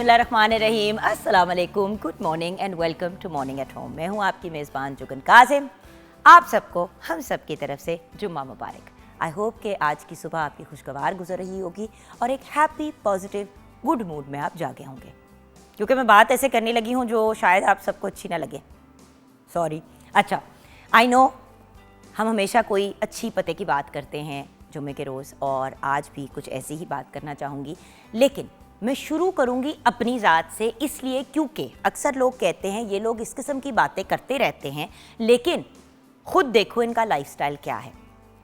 बिस्मिल्लाहिर्रहमानिर्रहीम, अस्सलाम वालेकुम, good morning and welcome to Morning at Home. मैं हूँ आपकी मेज़बान जुगन काजिम। आप सबको हम सब की तरफ से जुम्मा मुबारक। आई होप कि आज की सुबह आपकी खुशगवार गुजर रही होगी और एक हैप्पी पॉजिटिव गुड मूड में आप जागे होंगे, क्योंकि मैं बात ऐसे करने लगी हूँ जो शायद आप सबको अच्छी ना लगे, सॉरी। अच्छा, आई नो हम हमेशा कोई अच्छी पते की बात करते हैं जुम्मे के रोज़, और आज भी कुछ ऐसी ही बात करना चाहूँगी, लेकिन मैं शुरू करूँगी अपनी ज़ात से, इसलिए क्योंकि अक्सर लोग कहते हैं ये लोग इस किस्म की बातें करते रहते हैं, लेकिन ख़ुद देखो इनका लाइफस्टाइल क्या है।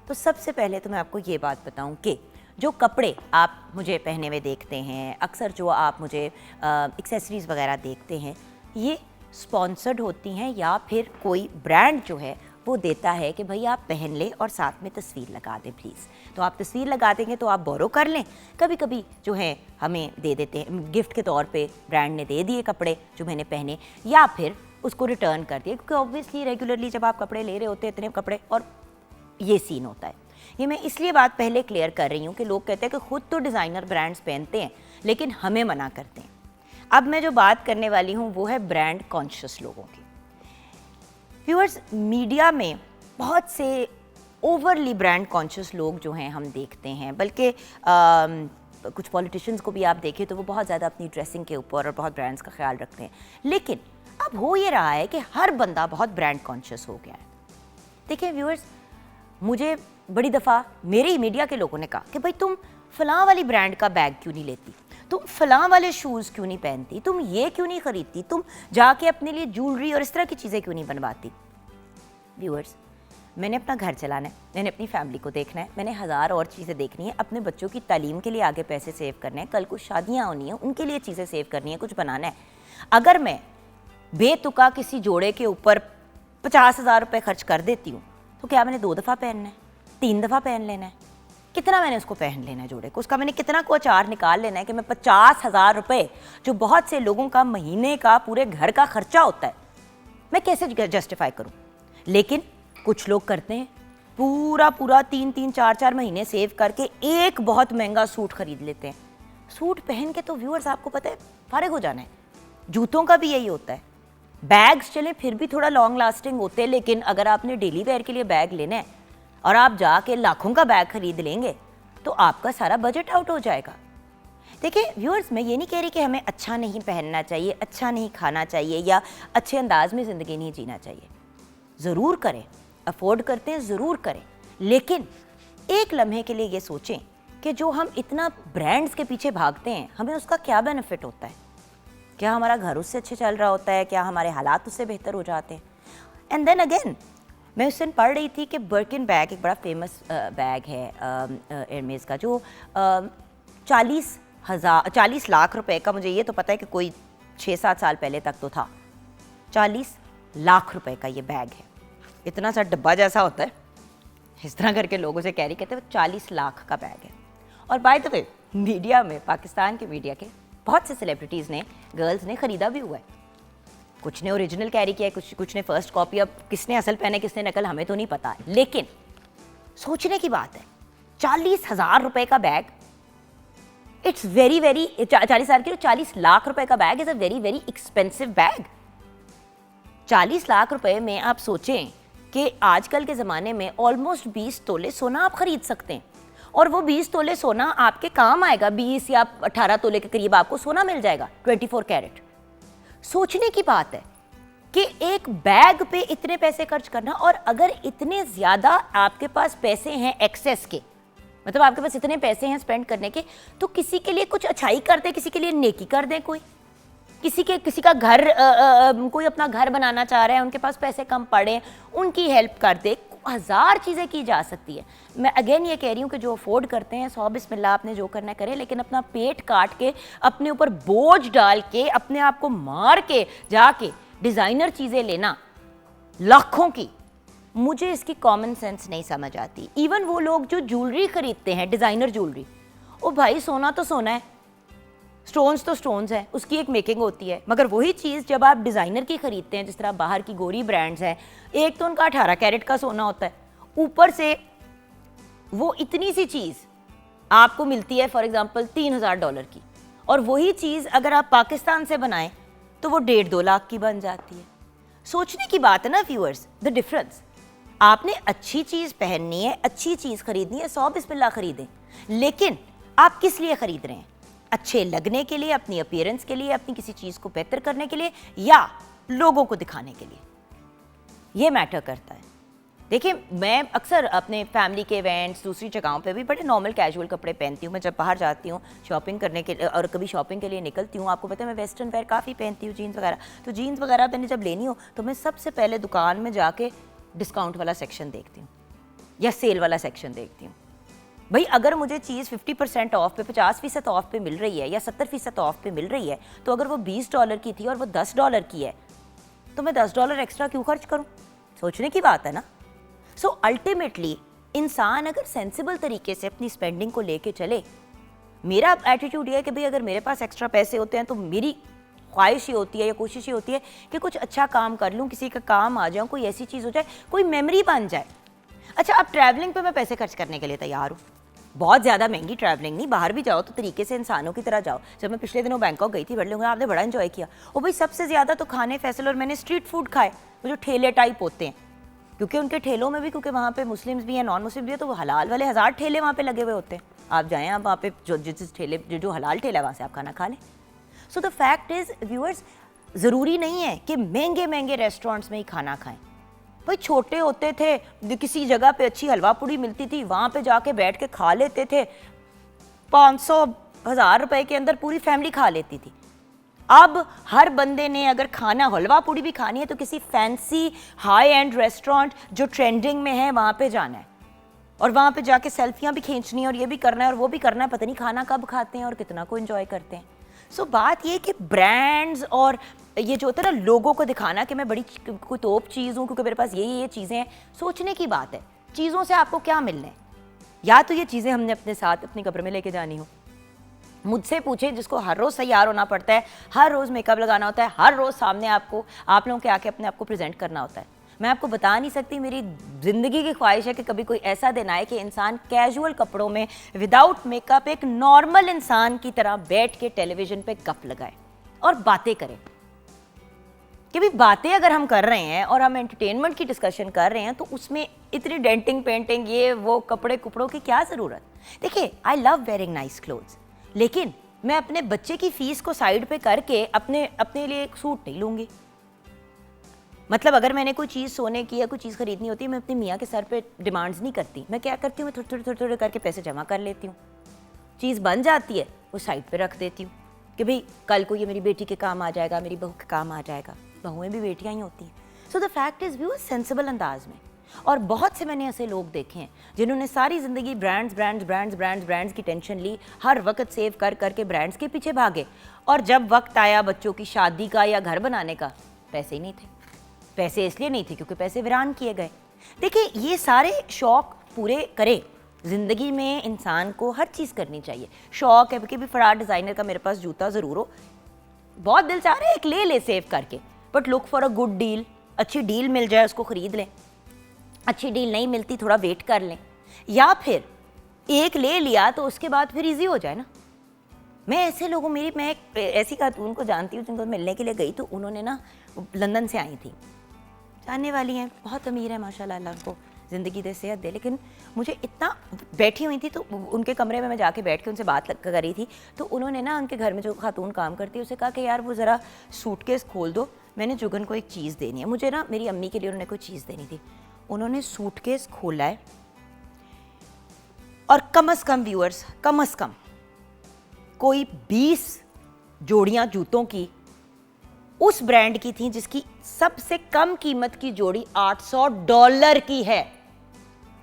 तो सबसे पहले तो मैं आपको ये बात बताऊँ कि जो कपड़े आप मुझे पहने हुए देखते हैं, अक्सर जो आप मुझे एक्सेसरीज़ वगैरह देखते हैं, ये स्पॉन्सर्ड होती हैं या फिर कोई ब्रांड जो है वो देता है कि भाई आप पहन लें और साथ में तस्वीर लगा दें प्लीज़। तो आप तस्वीर लगा देंगे तो आप बोरो कर लें, कभी कभी जो है हमें दे देते हैं गिफ्ट के तौर पे, ब्रांड ने दे दिए कपड़े जो मैंने पहने, या फिर उसको रिटर्न कर दिए, क्योंकि ऑब्वियसली रेगुलरली जब आप कपड़े ले रहे होते हैं इतने कपड़े, और ये सीन होता है। ये मैं इसलिए बात पहले क्लियर कर रही हूँ कि लोग कहते हैं कि खुद तो डिज़ाइनर ब्रांड्स पहनते हैं लेकिन हमें मना करते हैं। अब मैं जो बात करने वाली हूँ वो है ब्रांड कॉन्शियस लोगों की। व्यूअर्स, मीडिया में बहुत से ओवरली ब्रांड कॉन्शियस लोग जो हैं हम देखते हैं, बल्कि कुछ पॉलिटिशियंस को भी आप देखें तो वो बहुत ज़्यादा अपनी ड्रेसिंग के ऊपर और बहुत ब्रांड्स का ख्याल रखते हैं, लेकिन अब हो ये रहा है कि हर बंदा बहुत ब्रांड कॉन्शियस हो गया है। देखिए व्यूअर्स, मुझे बड़ी दफ़ा मेरे ही मीडिया के लोगों ने कहा कि भाई तुम फ़लाँ वाली ब्रांड का बैग क्यों नहीं लेती, तुम फ़लाँ वाले शूज़ क्यों नहीं पहनती, तुम ये क्यों नहीं ख़रीदती, तुम जाके अपने लिए ज्वेलरी और इस तरह की चीज़ें क्यों नहीं बनवाती। व्यूअर्स, मैंने अपना घर चलाना है, मैंने अपनी फैमिली को देखना है, मैंने हज़ार और चीज़ें देखनी है, अपने बच्चों की तालीम के लिए आगे पैसे सेव करने हैं, कल कुछ शादियाँ होनी हैं उनके लिए चीज़ें सेव करनी है, कुछ बनाना है। अगर मैं बेतुका किसी जोड़े के ऊपर 50,000 रुपये खर्च कर देती हूँ तो क्या मैंने 2 दफ़ा पहनना है, 3 दफ़ा पहन लेना है, कितना मैंने उसको पहन लेना है जोड़े को, उसका मैंने कितना को अचार निकाल लेना है कि मैं 50,000 रुपये, जो बहुत से लोगों का महीने का पूरे घर का खर्चा होता है, मैं कैसे जस्टिफाई करूँ। लेकिन कुछ लोग करते हैं, पूरा 3-3, 4-4 महीने सेव करके एक बहुत महंगा सूट खरीद लेते हैं। सूट पहन के तो व्यूअर्स आपको पता है फारिग हो जाना है। जूतों का भी यही होता है। बैग्स चले फिर भी थोड़ा लॉन्ग लास्टिंग होते हैं, लेकिन अगर आपने डेली वेयर के लिए बैग लेना है और आप जाके लाखों का बैग खरीद लेंगे तो आपका सारा बजट आउट हो जाएगा। देखिए व्यूअर्स, मैं ये नहीं कह रही कि हमें अच्छा नहीं पहनना चाहिए, अच्छा नहीं खाना चाहिए या अच्छे अंदाज में ज़िंदगी नहीं जीना चाहिए। ज़रूर करें, अफोर्ड करते हैं ज़रूर करें, लेकिन एक लम्हे के लिए ये सोचें कि जो हम इतना ब्रांड्स के पीछे भागते हैं हमें उसका क्या बेनिफिट होता है। क्या हमारा घर उससे अच्छे चल रहा होता है, क्या हमारे हालात उससे बेहतर हो जाते हैं। एंड देन अगेन, मैं उस दिन पढ़ रही थी कि बर्किन बैग एक बड़ा फेमस बैग है एरमेज़ का, जो 40 लाख रुपए का, मुझे ये तो पता है कि कोई 6-7 साल पहले तक तो था, 40 लाख रुपए का ये बैग है। इतना सा डब्बा जैसा होता है, इस तरह करके लोग उसे कैरी करते हैं। 40 लाख का बैग है। और बाय द वे, मीडिया में, पाकिस्तान के मीडिया के बहुत से सेलिब्रिटीज़ ने, गर्ल्स ने ख़रीदा भी हुआ है। कुछ ने ओरिजिनल कैरी किया है, कुछ ने फर्स्ट कॉपी। अब किसने असल पहने किसने नकल हमें तो नहीं पता, लेकिन सोचने की बात है, 40,000 रुपए का बैग, इट्स वेरी 40,000 की 40 लाख रुपए का bag is a very very expensive bag. 40 lakh रुपए में आप सोचें कि आजकल के ज़माने में ऑलमोस्ट 20 तोले सोना आप ख़रीद सकते हैं, और वो 20 तोले सोना आपके काम आएगा। 20 या 18 तोले के करीब आपको सोना मिल जाएगा, 24 कैरेट। सोचने की बात है कि एक बैग पे इतने पैसे खर्च करना, और अगर इतने ज़्यादा आपके पास पैसे हैं एक्सेस के, मतलब आपके पास इतने पैसे हैं स्पेंड करने के, तो किसी के लिए कुछ अच्छाई कर दें, किसी के लिए नेकी कर दें। कोई किसी का घर कोई अपना घर बनाना चाह रहा है, उनके पास पैसे कम पड़े, उनकी हेल्प कर दे। 1000 चीज़ें की जा सकती है। मैं अगेन ये कह रही हूँ कि जो अफोर्ड करते हैं 100 बिस्मिल्लाह, आपने जो करना करें, लेकिन अपना पेट काट के, अपने ऊपर बोझ डाल के, अपने आप को मार के जाके डिज़ाइनर चीज़ें लेना लाखों की, मुझे इसकी कॉमन सेंस नहीं समझ आती। इवन वो लोग जो ज्वेलरी खरीदते हैं, डिज़ाइनर ज्वेलरी, ओ भाई सोना तो सोना है, स्टोन्स तो स्टोन्स हैं, उसकी एक मेकिंग होती है, मगर वही चीज़ जब आप डिज़ाइनर की ख़रीदते हैं, जिस तरह बाहर की गोरी ब्रांड्स हैं, एक तो उनका 18 कैरेट का सोना होता है, ऊपर से वो इतनी सी चीज़ आपको मिलती है फॉर एग्जांपल $3,000 की, और वही चीज़ अगर आप पाकिस्तान से बनाएं तो वो 1.5-2 लाख की बन जाती है। सोचने की बात है ना व्यूअर्स, द डिफरेंस। आपने अच्छी चीज़ पहननी है, अच्छी चीज़ खरीदनी है, 100 बिस्मिल्लाह खरीदें, लेकिन आप किस लिए खरीद रहे हैं? अच्छे लगने के लिए, अपनी अपीयरेंस के लिए, अपनी किसी चीज़ को बेहतर करने के लिए, या लोगों को दिखाने के लिए? ये मैटर करता है। देखिए, मैं अक्सर अपने फैमिली के इवेंट्स, दूसरी जगहों पे भी बड़े नॉर्मल कैजुअल कपड़े पहनती हूँ। मैं जब बाहर जाती हूँ शॉपिंग करने के लिए, और कभी शॉपिंग के लिए निकलती हूँ, आपको पता है मैं वेस्टर्न वेयर काफ़ी पहनती हूँ, जीन्स वगैरह। तो जीन्स वगैरह मैंने जब लेनी हो तो मैं सबसे पहले दुकान में जाके डिस्काउंट वाला सेक्शन देखती हूँ या सेल वाला सेक्शन देखती हूँ। भाई अगर मुझे चीज़ 50% ऑफ पे, 50% ऑफ पे मिल रही है या 70% ऑफ पे मिल रही है, तो अगर वो $20 की थी और वो $10 की है, तो मैं $10 एक्स्ट्रा क्यों खर्च करूँ? सोचने की बात है ना। सो अल्टीमेटली इंसान अगर सेंसिबल तरीके से अपनी स्पेंडिंग को लेके चले, मेरा एटीट्यूड ये है कि भाई अगर मेरे पास एक्स्ट्रा पैसे होते हैं तो मेरी ख्वाहिश ही होती है या कोशिश ही होती है कि कुछ अच्छा काम कर लूँ, किसी का काम आ जाऊँ, कोई ऐसी चीज़ हो जाए, कोई मेमोरी बन जाए। अच्छा, अब ट्रैवलिंग पे मैं पैसे खर्च करने के लिए तैयार हूँ। बहुत ज़्यादा महंगी ट्रैवलिंग नहीं, बाहर भी जाओ तो तरीके से इंसानों की तरह जाओ। जब मैं पिछले दिनों बैंकॉक गई थी, बड़े लोगों ने आपने बड़ा एंजॉय किया। और भाई सबसे ज़्यादा तो खाने फैसल, और मैंने स्ट्रीट फूड खाए, वो जो ठेले टाइप होते हैं, क्योंकि उनके ठेलों में भी, क्योंकि वहाँ पे मुस्लिम्स भी हैं, नॉन मुस्लिम भी है, तो वो हलाल वाले 1000 ठेले वहाँ पे लगे हुए होते हैं। आप जाएँ, आप वहाँ पे जिस ठेले जो हलाल ठेला है वहाँ से आप खाना खा लें। So the fact is viewers, ज़रूरी नहीं है कि महंगे महंगे रेस्टोरेंट्स में ही खाना खाएं। भाई छोटे होते थे, किसी जगह पे अच्छी हलवा पूड़ी मिलती थी, वहाँ पे जाके बैठ के खा लेते थे, 500-1000 रुपए के अंदर पूरी फैमिली खा लेती थी। अब हर बंदे ने अगर खाना, हलवा पूड़ी भी खानी है, तो किसी फैंसी हाई एंड रेस्टोरेंट जो ट्रेंडिंग में है वहाँ पे जाना है, और वहाँ पे जाके सेल्फियाँ भी खींचनी है, और ये भी करना है और वो भी करना है। पता नहीं खाना कब खाते हैं और कितना को एंजॉय करते हैं। सो बात ये कि ब्रांड्स और ये जो होता है ना लोगों को दिखाना कि मैं बड़ी कोई तोप चीज़ हूँ क्योंकि मेरे पास ये चीज़ें हैं, सोचने की बात है। चीज़ों से आपको क्या मिलना है? या तो ये चीज़ें हमने अपने साथ अपनी कब्र में लेके जानी हो। मुझसे पूछे जिसको हर रोज़ तैयार होना पड़ता है, हर रोज़ मेकअप लगाना होता है, हर रोज़ सामने आप लोगों के आके अपने आप को प्रेजेंट करना होता है। मैं आपको बता नहीं सकती, मेरी ज़िंदगी की ख्वाहिश है कि कभी कोई ऐसा दिन आए कि इंसान कैजुअल कपड़ों में विदाउट मेकअप एक नॉर्मल इंसान की तरह बैठ के टेलीविज़न पे गप लगाए और बातें करें। कि भी बातें अगर हम कर रहे हैं और हम एंटरटेनमेंट की डिस्कशन कर रहे हैं, तो उसमें इतनी डेंटिंग पेंटिंग, ये वो कपड़े कुपड़ों की क्या ज़रूरत? देखिए, I love wearing nice clothes, लेकिन मैं अपने बच्चे की फीस को साइड पे करके अपने लिए एक सूट नहीं लूँगी। मतलब अगर मैंने कोई चीज़ सोने की या कोई चीज़ खरीदनी होती है, मैं अपने मियाँ के सर पे डिमांड्स नहीं करती। मैं क्या करती हूँ, मैं थोड़े करके पैसे जमा कर लेती हूँ। चीज़ बन जाती है, वो साइड पे रख देती हूँ कि भाई कल को ये मेरी बेटी के काम आ जाएगा, मेरी बहू के काम आ जाएगा। बहुएं भी बेटियाँ ही होती हैं। So the fact is view sensible अंदाज में। और बहुत से मैंने ऐसे लोग देखे हैं जिन्होंने सारी ज़िंदगी ब्रांड्स की टेंशन ली, हर वक्त सेव कर करके ब्रांड्स के पीछे भागे, और जब वक्त आया बच्चों की शादी का या घर बनाने का, पैसे ही नहीं थे। पैसे इसलिए नहीं थे क्योंकि पैसे वीरान किए गए। देखिए, ये सारे शौक़ पूरे करे। ज़िंदगी में इंसान को हर चीज़ करनी चाहिए। शौक़ है कि भी फरार डिज़ाइनर का मेरे पास जूता ज़रूर हो, बहुत दिल चाह रहा है एक ले सेव करके, but look for a good deal. अच्छी डील मिल जाए उसको ख़रीद लें, अच्छी डील नहीं मिलती थोड़ा वेट कर लें, या फिर एक ले लिया तो उसके बाद फिर इजी हो जाए ना। मैं ऐसे लोगों, मैं एक ऐसी खातून को जानती हूँ जिनको मिलने के लिए गई, तो उन्होंने ना लंदन से आई थी, जानने वाली हैं, बहुत अमीर है माशाल्लाह, अल्लाह उनको ज़िंदगी दे, सेहत दे। लेकिन मुझे इतना, बैठी हुई थी तो उनके कमरे में मैं जाके बैठ के उनसे बात कर रही थी, तो उन्होंने ना उनके घर में जो खातून काम करती है उसे कहा कि यार वो ज़रा सूटकेस खोल दो, मैंने जुगन को एक चीज़ देनी है। मुझे ना मेरी अम्मी के लिए उन्होंने कोई चीज़ देनी थी। उन्होंने सूटकेस खोला है, और कम अज़ कम व्यूअर्स, कम अज़ कम कोई 20 जोड़ियाँ जूतों की उस ब्रांड की थी जिसकी सबसे कम कीमत की जोड़ी $800 की है।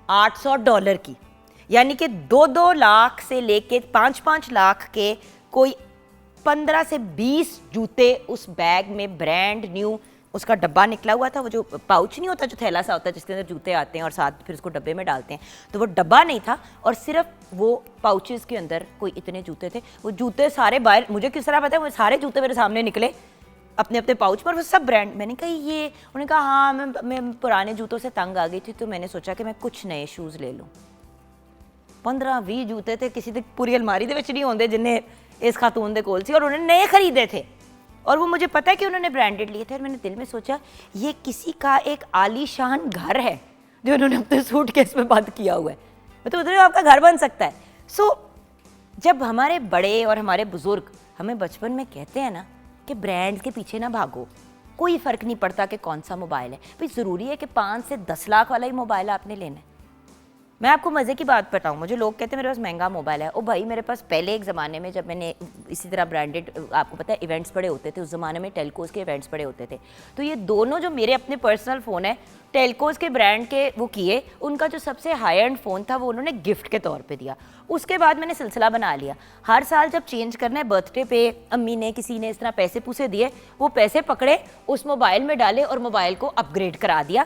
$800 की, यानी कि 2-2 लाख से लेके 5-5 लाख के कोई 15 से 20 जूते उस बैग में, ब्रांड न्यू। उसका डब्बा निकला हुआ था, वो जो पाउच नहीं होता, जो थैला सा होता है जिसके अंदर जूते आते हैं और साथ फिर उसको डब्बे में डालते हैं, तो वो डब्बा नहीं था, और सिर्फ वो पाउचेस के अंदर कोई इतने जूते थे। वो जूते सारे बाहर, मुझे किस तरह पता है, वो सारे जूते मेरे सामने निकले अपने अपने पाउच पर, वो सब ब्रांड। मैंने कहा ये, उन्होंने कहा हाँ मैं पुराने जूतों से तंग आ गई थी, तो मैंने सोचा कि मैं कुछ नए शूज़ ले लूँ। 15-20 जूते थे, किसी तक पूरी अलमारी दे विच नहीं होंदे जिन्हें इस खातून दे कोल सी और उन्होंने नए खरीदे थे और वो मुझे पता है कि उन्होंने ब्रांडेड लिए थे और मैंने दिल में सोचा ये किसी का एक आलीशान घर है जो उन्होंने अपने सूटकेस में बंद किया हुआ है, मतलब उधर आपका घर बन सकता है। जब हमारे बड़े और हमारे बुजुर्ग हमें बचपन में कहते हैं ना कि ब्रांड के पीछे ना भागो, कोई फ़र्क नहीं पड़ता कि कौन सा मोबाइल है, भाई ज़रूरी है कि 5 से 10 लाख वाला ही मोबाइल आपने लेना है। मैं आपको मज़े की बात बताऊं, मुझे लोग कहते हैं मेरे पास महंगा मोबाइल है। ओ भाई, मेरे पास पहले एक ज़माने में जब मैंने इसी तरह ब्रांडेड, आपको पता है इवेंट्स पड़े होते थे, उस ज़माने में टेलकोज़ के इवेंट्स पड़े होते थे, तो ये दोनों जो मेरे अपने पर्सनल फ़ोन है टेलकोज़ के ब्रांड के वो किए, उनका जो सबसे हाई एंड फ़ोन था वो उन्होंने गिफ्ट के तौर पे दिया। उसके बाद मैंने सिलसिला बना लिया, हर साल जब चेंज करना है बर्थडे पे अम्मी ने किसी ने इस तरह पैसे पूसे दिए, वो पैसे पकड़े उस मोबाइल में डाले और मोबाइल को अपग्रेड करा दिया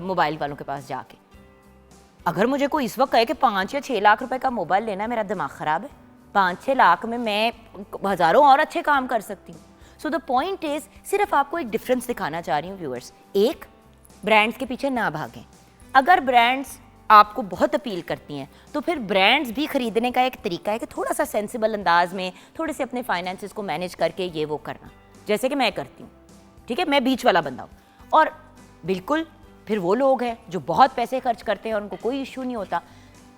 मोबाइल वालों के पास जाके। अगर मुझे कोई इस वक्त कहे कि 5 या 6 लाख रुपए का मोबाइल लेना है, मेरा दिमाग ख़राब है। 5-6 लाख में मैं हज़ारों और अच्छे काम कर सकती हूँ। सो द पॉइंट इज़, सिर्फ आपको एक डिफरेंस दिखाना चाह रही हूँ व्यूअर्स। एक, ब्रांड्स के पीछे ना भागें। अगर ब्रांड्स आपको बहुत अपील करती हैं तो फिर ब्रांड्स भी ख़रीदने का एक तरीका है कि थोड़ा सा सेंसिबल अंदाज में थोड़े से अपने फाइनेंसेस को मैनेज करके ये वो करना, जैसे कि मैं करती हूँ। ठीक है, मैं बीच वाला बंदा हूँ। और बिल्कुल फिर वो लोग हैं जो बहुत पैसे खर्च करते हैं और उनको कोई इशू नहीं होता।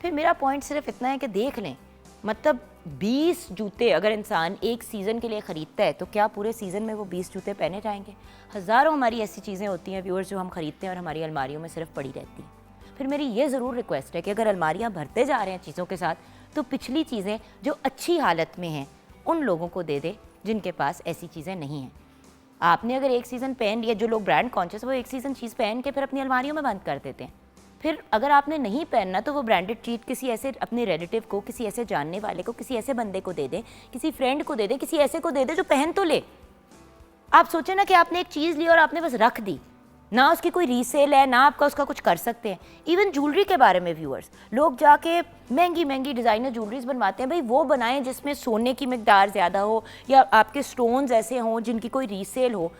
फिर मेरा पॉइंट सिर्फ इतना है कि देख लें, मतलब 20 जूते अगर इंसान एक सीज़न के लिए ख़रीदता है तो क्या पूरे सीज़न में वो 20 जूते पहने जाएंगे? हज़ारों हमारी ऐसी चीज़ें होती हैं व्यूअर्स जो हम ख़रीदते हैं और हमारी अलमारियों में सिर्फ पड़ी रहती हैं। फिर मेरी ये ज़रूर रिक्वेस्ट है कि अगर अलमारियाँ भरते जा रहे हैं चीज़ों के साथ, तो पिछली चीज़ें जो अच्छी हालत में हैं उन लोगों को दे दे जिनके पास ऐसी चीज़ें नहीं हैं। आपने अगर एक सीज़न पहन लिया, जो लोग ब्रांड कॉन्शियस वो एक सीज़न चीज़ पहन के फिर अपनी अलमारियों में बंद कर देते हैं। फिर अगर आपने नहीं पहनना तो वो ब्रांडेड चीज़ किसी ऐसे अपने रिलेटिव को, किसी ऐसे जानने वाले को, किसी ऐसे बंदे को दे दें, किसी फ्रेंड को दे दें, किसी ऐसे को दे दें जो पहन तो ले। आप सोचें ना कि आपने एक चीज़ ली और आपने बस रख दी, ना उसकी कोई रीसेल है, ना आपका उसका कुछ कर सकते हैं। इवन ज्वेलरी के बारे में व्यूअर्स, लोग जाके महंगी महंगी डिज़ाइनर ज्वेलरीज बनवाते हैं। भाई वो बनाएं जिसमें सोने की मिकदार ज़्यादा हो या आपके स्टोन्स ऐसे हों जिनकी कोई रीसेल हो,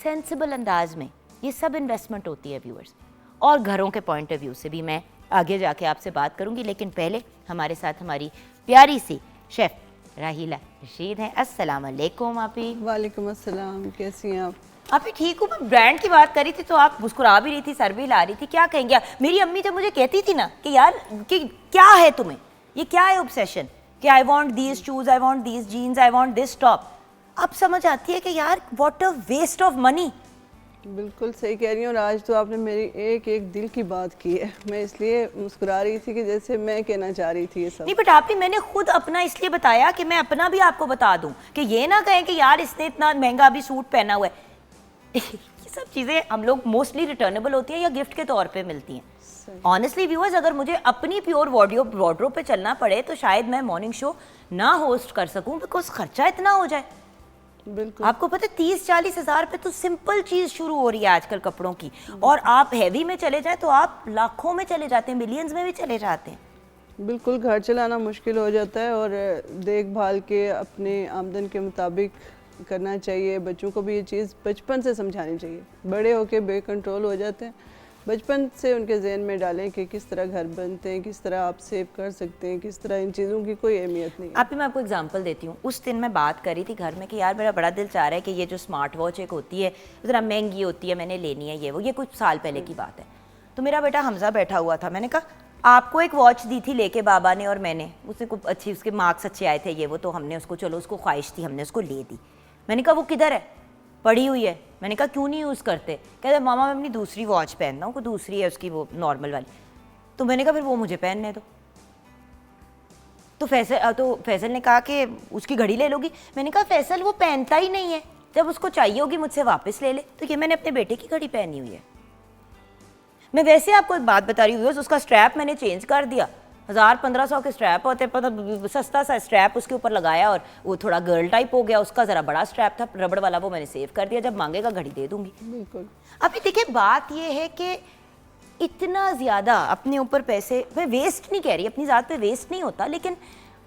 सेंसिबल अंदाज में। ये सब इन्वेस्टमेंट होती है व्यूअर्स। और घरों के पॉइंट ऑफ व्यू से भी मैं आगे जाके आपसे बात करूँगी, लेकिन पहले हमारे साथ हमारी प्यारी सी शेफ़ राहीला रशीद हैं। अस्सलाम वालेकुम आपी। वालेकुम अस्सलाम, कैसी हैं आप? आप ही ठीक हूँ। मैं ब्रांड की बात करी थी तो आप मुस्कुरा भी रही थी, सर भी ला रही थी। क्या कहेंगे आप? मेरी अम्मी जब मुझे कहती थी ना कि यार कि क्या है तुम्हें, ये क्या है ऑब्सेशन, कि I want these shoes, I want these jeans, I want this top, अब समझ आती है कि यार what a waste of money. बिल्कुल सही कह रही हूँ। और आज तो आपने मेरी एक एक दिल की बात की है। मैं इसलिए मुस्कुरा रही थी कि जैसे मैं कहना चाह रही थी ये सब। नहीं, बट आप ही, मैंने खुद अपना इसलिए बताया कि मैं अपना भी आपको बता दूं कि ये ना कहें कि यार इसने इतना महंगा भी सूट पहना हुआ है। ये सब चीज़ें हम लोग मोस्टली रिटर्नेबल होती है या गिफ्ट के तौर पे मिलती हैं। ऑनेस्टली व्यूअर्स, अगर मुझे अपनी प्योर वार्डरोब पे चलना पड़े तो शायद मैं मॉर्निंग शो ना होस्ट कर सकूं, बिकॉज खर्चा इतना हो जाए। बिल्कुल, आपको पता है 30-40 हज़ार पे तो सिंपल चीज़ शुरू हो रही है आजकल कपड़ों की, और आप हैवी में चले जाए तो आप लाखों में चले जाते हैं, मिलियंस में भी चले जाते हैं। बिल्कुल घर चलाना मुश्किल हो जाता है और देखभाल के अपने आमदन के मुताबिक करना चाहिए। बच्चों को भी ये चीज़ बचपन से समझानी चाहिए। बड़े होके बेकंट्रोल हो जाते हैं, बचपन से उनके जहन में डालें कि किस तरह घर बनते हैं, किस तरह आप सेव कर सकते हैं, किस तरह इन चीज़ों की कोई अहमियत नहीं है। आप ही, मैं आपको एग्जांपल देती हूँ। उस दिन मैं बात कर रही थी घर में कि यार मेरा बड़ा दिल चाह रहा है कि ये जो स्मार्ट वॉच एक होती है ज़रा महंगी होती है, मैंने लेनी है, ये कुछ साल पहले की बात है। तो मेरा बेटा हमजा बैठा हुआ था, मैंने कहा आपको एक वॉच दी थी लेके बाबा ने और मैंने, उसने कुछ अच्छी, उसके मार्क्स अच्छे आए थे ये वो, तो हमने उसको, चलो उसको ख्वाहिश थी, हमने उसको ले दी। मैंने कहा वो किधर है? पड़ी हुई है। मैंने कहा क्यों नहीं यूज़ करते? कहते मामा मैं अपनी दूसरी वॉच पहनता हूँ, कोई दूसरी है उसकी, वो नॉर्मल वाली। तो मैंने कहा फिर वो मुझे पहनने दो। तो फैसल ने कहा कि उसकी घड़ी ले लोगी? मैंने कहा फैसल वो पहनता ही नहीं है, जब उसको चाहिए होगी मुझसे वापस ले ले। तो ये मैंने अपने बेटे की घड़ी पहनी हुई है। मैं वैसे आपको एक बात बता रही हूँ, उसका स्ट्रैप मैंने चेंज कर दिया। 1000-1500 के स्ट्रैप होते हैं, पता सस्ता सा स्ट्रैप उसके ऊपर लगाया और वो थोड़ा गर्ल टाइप हो गया। उसका ज़रा बड़ा स्ट्रैप था रबड़ वाला, वो मैंने सेव कर दिया, जब मांगेगा घड़ी दे दूंगी। बिल्कुल। अभी देखिए बात ये है कि इतना ज़्यादा अपने ऊपर पैसे, मैं वेस्ट नहीं कह रही, अपनी ज़ात पे वेस्ट नहीं होता, लेकिन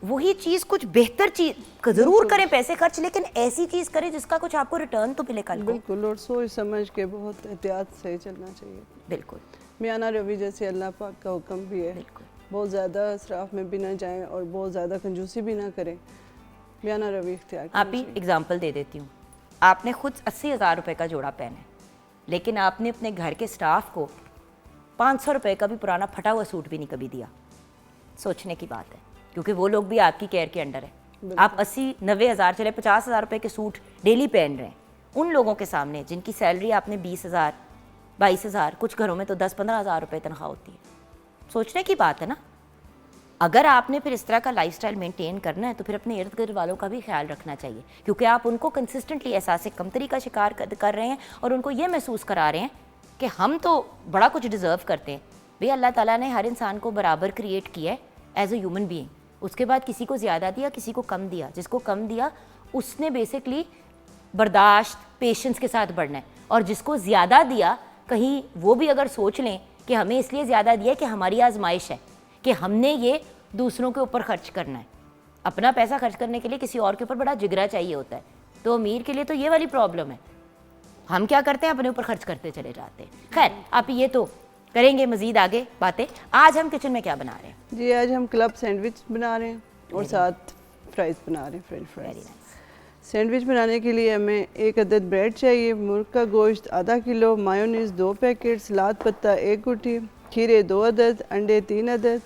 वही चीज़ कुछ बेहतर चीज़ ज़रूर करें, पैसे खर्च, लेकिन ऐसी चीज़ करें जिसका कुछ आपको रिटर्न तो मिले कल को। बिल्कुल, और सोच समझ के बहुत एहतियात से चलना चाहिए। बिल्कुल, मियाना रवि जैसे अल्लाह पाक का हुक्म भी है, बिल्कुल। बहुत ज़्यादा इसराफ में भी ना जाएं और बहुत ज़्यादा कंजूसी भी ना करें। बयाना रवि इख्तियार आप ही एग्जाम्पल दे देती हूँ, आपने खुद 80,000 रुपये का जोड़ा पहना है, लेकिन आपने अपने घर के स्टाफ को 500 रुपये का भी पुराना फटा हुआ सूट भी नहीं कभी दिया। सोचने की बात है, क्योंकि वो लोग भी आपकी केयर के अंडर है। आप 80-90 हज़ार, चले 50,000 रुपये के सूट डेली पहन रहे हैं, उन लोगों के सामने जिनकी सैलरी आपने 20,000, 22,000, कुछ घरों में तो 10-15 हज़ार रुपये तनख्वाह होती है। सोचने की बात है ना। अगर आपने फिर इस तरह का लाइफस्टाइल मेंटेन करना है तो फिर अपने इर्द गिर्द वालों का भी ख्याल रखना चाहिए, क्योंकि आप उनको कंसिस्टेंटली एहसास कमतरी का शिकार कर रहे हैं और उनको ये महसूस करा रहे हैं कि हम तो बड़ा कुछ डिज़र्व करते हैं। भई अल्लाह ताला ने हर इंसान को बराबर क्रिएट किया है एज ए ह्यूमन बीइंग। उसके बाद किसी को ज़्यादा दिया, किसी को कम दिया। जिसको कम दिया उसने बेसिकली बर्दाश्त, पेशेंस के साथ बढ़ना है, और जिसको ज़्यादा दिया कहीं वो भी अगर सोच लें कि हमें इसलिए ज़्यादा दिया कि हमारी आजमाइश है कि हमने ये दूसरों के ऊपर खर्च करना है। अपना पैसा खर्च करने के लिए किसी और के ऊपर बड़ा जिगरा चाहिए होता है। तो अमीर के लिए तो ये वाली प्रॉब्लम है, हम क्या करते हैं, अपने ऊपर खर्च करते चले जाते हैं। खैर, आप ये तो करेंगे मज़ीद आगे बातें। आज हम किचन में क्या बना रहे हैं? जी, आज हम क्लब सैंडविच बना रहे हैं और साथ फ्राइज़ बना रहे हैं, French very fries. Nice. Sandwich बनाने के लिए हमें 1 अदद ब्रेड चाहिए, मुर्ग का गोश्त आधा किलो, मायोनीज़ 2 पैकेट, सलाद पत्ता 1 गुठी, खीरे 2 अदद, अंडे 3 अदद,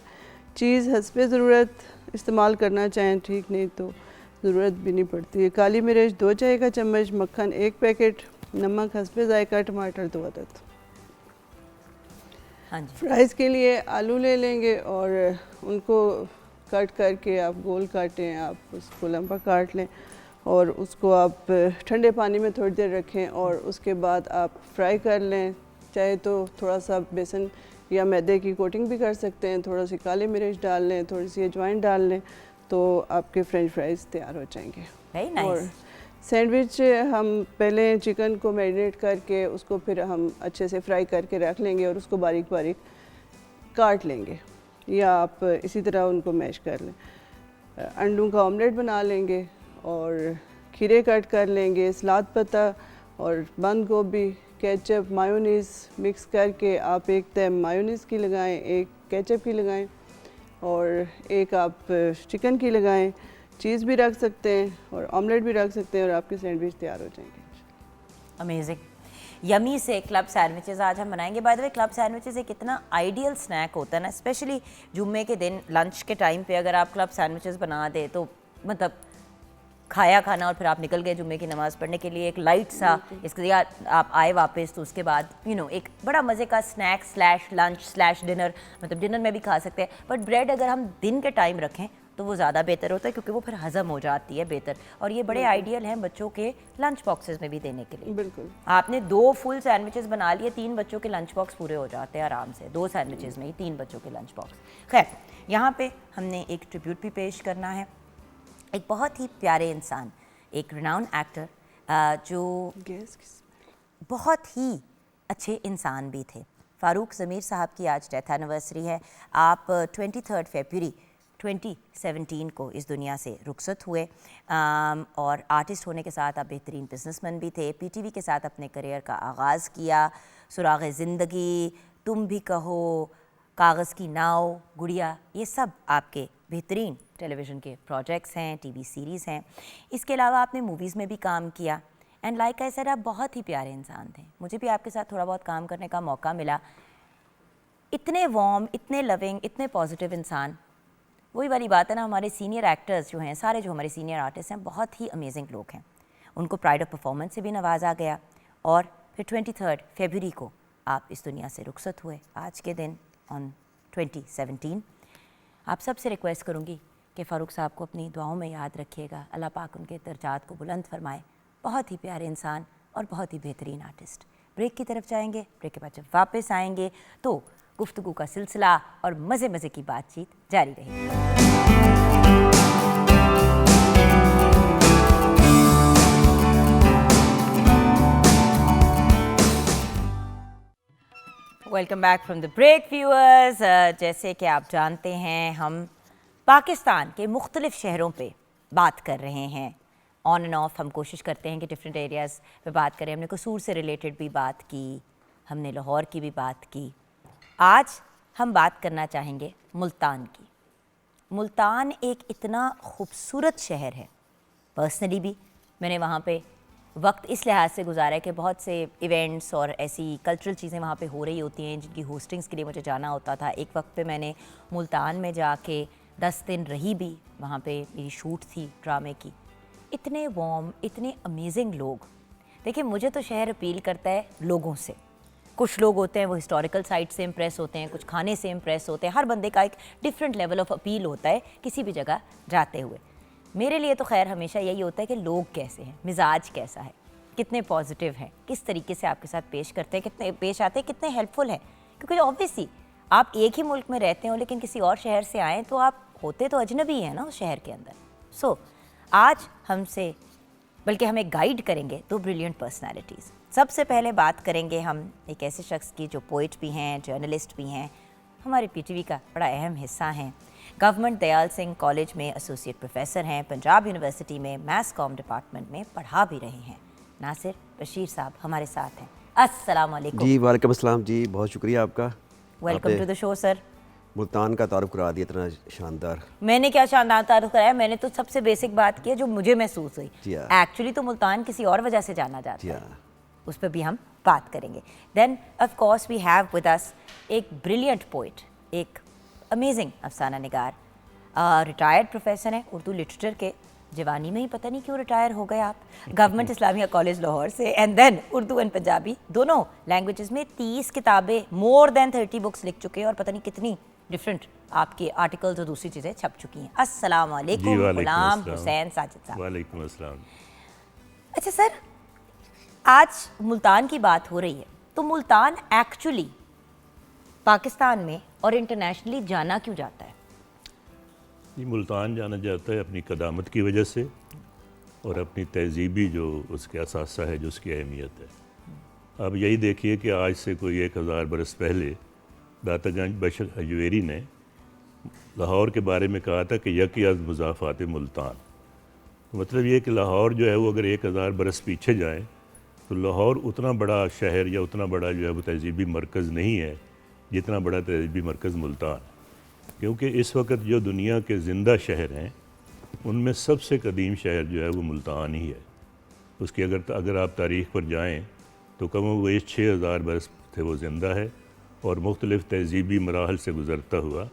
चीज़ हस्बे ज़रूरत इस्तेमाल करना चाहें ठीक, नहीं तो ज़रूरत भी नहीं पड़ती है, काली मिर्च 2 चाय का चम्मच, मक्खन 1 पैकेट, नमक हस्बे ज़ायका, टमाटर 2 अदद। हाँ जी। फ्राइज़ के लिए आलू ले लेंगे और उनको कट करके, आप गोल काटें, आप उसको लंबा काट लें और उसको आप ठंडे पानी में थोड़ी देर रखें और उसके बाद आप फ्राई कर लें। चाहे तो थोड़ा सा बेसन या मैदे की कोटिंग भी कर सकते हैं, थोड़ा सी काली मिर्च डाल लें, थोड़ी सी अजवाइन डाल लें, तो आपके फ्रेंच फ्राइज़ तैयार हो जाएंगे। वेरी और नाइस। सैंडविच हम पहले चिकन को मैरिनेट करके उसको फिर हम अच्छे से फ्राई करके रख लेंगे और उसको बारीक बारीक काट लेंगे, या आप इसी तरह उनको मैश कर लें। अंडों का ऑमलेट बना लेंगे और खीरे कट कर लेंगे, सलाद पत्ता और बंद गोभी, केचप, मायोनीज़ मिक्स करके आप एक तय मायोनीज़ की लगाएं, एक केचप की लगाएं और एक आप चिकन की लगाएं। चीज़ भी रख सकते हैं और ऑमलेट भी रख सकते हैं और आपके सैंडविच तैयार हो जाएंगे। अमेजिंग, यमी से क्लब सैंडविचेस आज हम बनाएंगे। By the way, club sandwiches एक इतना आइडियल स्नैक होता है ना, स्पेशली जुम्मे के दिन लंच के टाइम पे अगर आप क्लब सैंडविचेस बना दे तो मतलब खाया खाना और फिर आप निकल गए जुम्मे की नमाज़ पढ़ने के लिए, एक लाइट सा, इसके लिए आप आए वापस तो उसके बाद एक बड़ा मज़े का snack slash lunch slash dinner, मतलब डिनर में भी खा सकते हैं। बट ब्रेड अगर हम दिन के टाइम रखें तो वो ज़्यादा बेहतर होता है, क्योंकि वो फिर हज़म हो जाती है बेहतर, और ये बड़े आइडियल हैं बच्चों के लंच बॉक्सेस में भी देने के लिए। बिल्कुल। आपने 2 फुल सैंडविचेस बना लिए, 3 बच्चों के लंच बॉक्स पूरे हो जाते हैं आराम से, 2 सैंडविचेस में ही 3 बच्चों के लंच बॉक्स। खैर, यहाँ पे हमने एक ट्रिब्यूट भी पेश करना है। एक बहुत ही प्यारे इंसान, एक रिनाउंड एक्टर, जो बहुत ही अच्छे इंसान भी थे, फ़ारूक ज़मीर साहब की आज डेथ एनिवर्सरी है। आप 23 फरवरी 2017 को इस दुनिया से रुखसत हुए, और आर्टिस्ट होने के साथ आप बेहतरीन बिजनेसमैन भी थे। पीटीवी के साथ अपने करियर का आगाज़ किया, सुराग़ ज़िंदगी, तुम भी कहो, कागज़ की नाव, गुड़िया, ये सब आपके बेहतरीन टेलीविज़न के प्रोजेक्ट्स हैं, टीवी सीरीज़ हैं। इसके अलावा आपने मूवीज़ में भी काम किया, एंड लाइक आई सेड, आप बहुत ही प्यारे इंसान थे। मुझे भी आपके साथ थोड़ा बहुत काम करने का मौका मिला। इतने वार्म, इतने लविंग, इतने पॉजिटिव इंसान। वही वाली बात है ना, हमारे सीनियर एक्टर्स जो हैं, सारे जो हमारे सीनियर आर्टिस्ट हैं, बहुत ही अमेजिंग लोग हैं। उनको प्राइड ऑफ परफॉर्मेंस से भी नवाजा गया, और फिर 23 फरवरी को आप इस दुनिया से रुखसत हुए आज के दिन ऑन 2017। आप सबसे रिक्वेस्ट करूँगी कि फ़ारूक साहब को अपनी दुआओं में याद रखिएगा। अल्लाह पाक उनके दर्जात को बुलंद फरमाए। बहुत ही प्यारे इंसान और बहुत ही बेहतरीन आर्टिस्ट। ब्रेक की तरफ जाएंगे, ब्रेक के बाद जब वापस आएंगे तो गुफ्तगू का सिलसिला और मज़े मज़े की बातचीत जारी रहेगी। Welcome back from the break viewers. जैसे कि आप जानते हैं, हम पाकिस्तान के मुख्तलिफ शहरों पे बात कर रहे हैं। ऑन एंड ऑफ हम कोशिश करते हैं कि डिफरेंट एरियाज़ पे बात करें। हमने कसूर से रिलेटेड भी बात की, हमने लाहौर की भी बात की। आज हम बात करना चाहेंगे मुल्तान की। मुल्तान एक इतना खूबसूरत शहर है पर्सनली भी मैंने वहाँ पे वक्त इस लिहाज से गुजारा है कि बहुत से इवेंट्स और ऐसी कल्चरल चीज़ें वहाँ पे हो रही होती हैं जिनकी होस्टिंग्स के लिए मुझे जाना होता था। एक वक्त पे मैंने मुल्तान में जाके 10 दिन रही भी, वहाँ पे मेरी शूट थी ड्रामे की। इतने वार्म, इतने अमेजिंग लोग। देखिए, मुझे तो शहर अपील करता है लोगों से। कुछ लोग होते हैं वो हिस्टोरिकल साइट से इम्प्रेस होते हैं, कुछ खाने से इम्प्रेस होते हैं। हर बंदे का एक डिफरेंट लेवल ऑफ अपील होता है किसी भी जगह जाते हुए। मेरे लिए तो खैर हमेशा यही होता है कि लोग कैसे हैं, मिजाज कैसा है, कितने पॉजिटिव हैं, किस तरीके से आपके साथ पेश करते हैं, कितने पेश आते हैं, कितने हेल्पफुल हैं। क्योंकि ऑब्वियसली आप एक ही मुल्क में रहते हो लेकिन किसी और शहर से आएँ तो आप होते तो अजनबी हैं ना उस शहर के अंदर। सो आज हमसे बल्कि हमें गाइड करेंगे दो ब्रिलियंट पर्सनालिटीज़। सबसे पहले बात करेंगे हम एक ऐसे शख्स की जो पोइट भी हैं, जर्नलिस्ट भी हैं, हमारे पीटीवी का बड़ा अहम हिस्सा हैं। गवर्नमेंट दयाल सिंह कॉलेज में एसोसिएट प्रोफेसर हैं, पंजाब यूनिवर्सिटी में मैथ्स कॉम डिपार्टमेंट में पढ़ा भी रहे हैं। नासिर बशीर साहब हमारे साथ हैं। अस्सलाम वालेकुम। जी वालेकुम अस्सलाम जी, बहुत शुक्रिया आपका। Welcome to the show sir. Multan का तारुफ करा दिया इतना शानदार। मैंने क्या शानदार तारुफ कराया, मैंने तो सबसे बेसिक बात की है जो मुझे महसूस हुई। जी हाँ। एक्चुअली तो मुल्तान किसी और वजह से जाना जाता जी है, हाँ। उस पर भी हम बात करेंगे। Then of course we have with us एक ब्रिलियंट पोइट, एक अमेजिंग अफसाना निगार, रिटायर्ड प्रोफेसर हैं उर्दू लिटरेचर के। जवानी में ही पता नहीं क्यों रिटायर हो गए आप, गवर्नमेंट इस्लामिया कॉलेज लाहौर से, and then Urdu and Punjabi दोनों लैंग्वेजेस में 30 किताबें, मोर देन 30 बुक्स लिख चुके हैं और पता नहीं कितनी डिफरेंट आपके आर्टिकल्स और दूसरी चीज़ें छप चुकी हैं। अस्सलाम वालेकुम गुलाम हुसैन साजिद साहब। वालेकुम अस्सलाम। अच्छा सर, आज मुल्तान की बात हो रही है तो मुल्तान एक्चुअली पाकिस्तान में और इंटरनेशनली जाना क्यों जाता है? ये मुल्तान जाना जाता है अपनी कदामत की वजह से और अपनी तहजीबी जो उसके असासा है, जो उसकी अहमियत है। अब यही देखिए कि आज से कोई 1000 बरस पहले दातागंज बशर हजवेरी ने लाहौर के बारे में कहा था कि यकी अज़ मुज़ाफ़ात मुल्तान। मतलब ये कि लाहौर जो है वो अगर 1000 बरस पीछे जाए तो लाहौर उतना बड़ा शहर या उतना बड़ा जो है वो तहजीबी मरकज़ नहीं है जितना बड़ा तहजीबी मरकज़ मुल्तान। क्योंकि इस वक्त जो दुनिया के ज़िंदा शहर हैं उनमें सबसे कदीम शहर जो है वो मुल्तान ही है। उसकी अगर आप तारीख़ पर जाएँ तो कम व बेश 6000 बरस थे वो ज़िंदा है और मुख्तलिफ़ तहजीबी मराहल से गुज़रता हुआ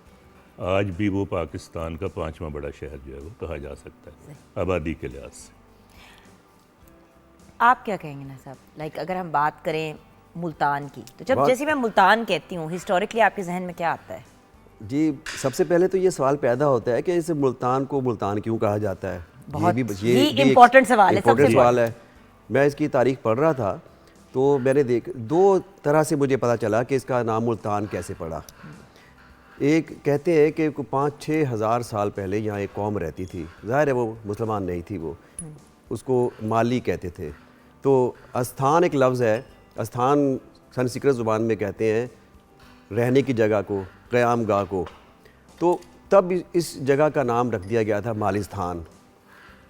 आज भी वो पाकिस्तान का 5वां बड़ा शहर जो है वो कहा जा सकता है आबादी के लिहाज से। आप क्या कहेंगे ना साहब, लाइक अगर हम बात करें मुल्तान की तो जब जैसे मैं मुल्तान कहती हूँ हिस्टोरिकली आपके जहन में क्या आता है? जी सबसे पहले तो ये सवाल पैदा होता है कि इस मुल्तान को मुल्तान क्यों कहा जाता है। बहुत ये भी इम्पोर्टेंट सवाल है। इम्पोर्टेंट सवाल है। मैं इसकी तारीख पढ़ रहा था तो मैंने दो तरह से मुझे पता चला कि इसका नाम मुल्तान कैसे पड़ा। एक कहते हैं कि 5-6 हज़ार साल पहले यहाँ एक कौम रहती थी, ज़ाहिर है वो मुसलमान नहीं थी, वो उसको माली कहते थे। तो अस्थान एक लफ्ज़ है, अस्थान संस्कृत ज़ुबान में कहते हैं रहने की जगह को, क़याम गाह को। तो तब इस जगह का नाम रख दिया गया था मालिस्तान।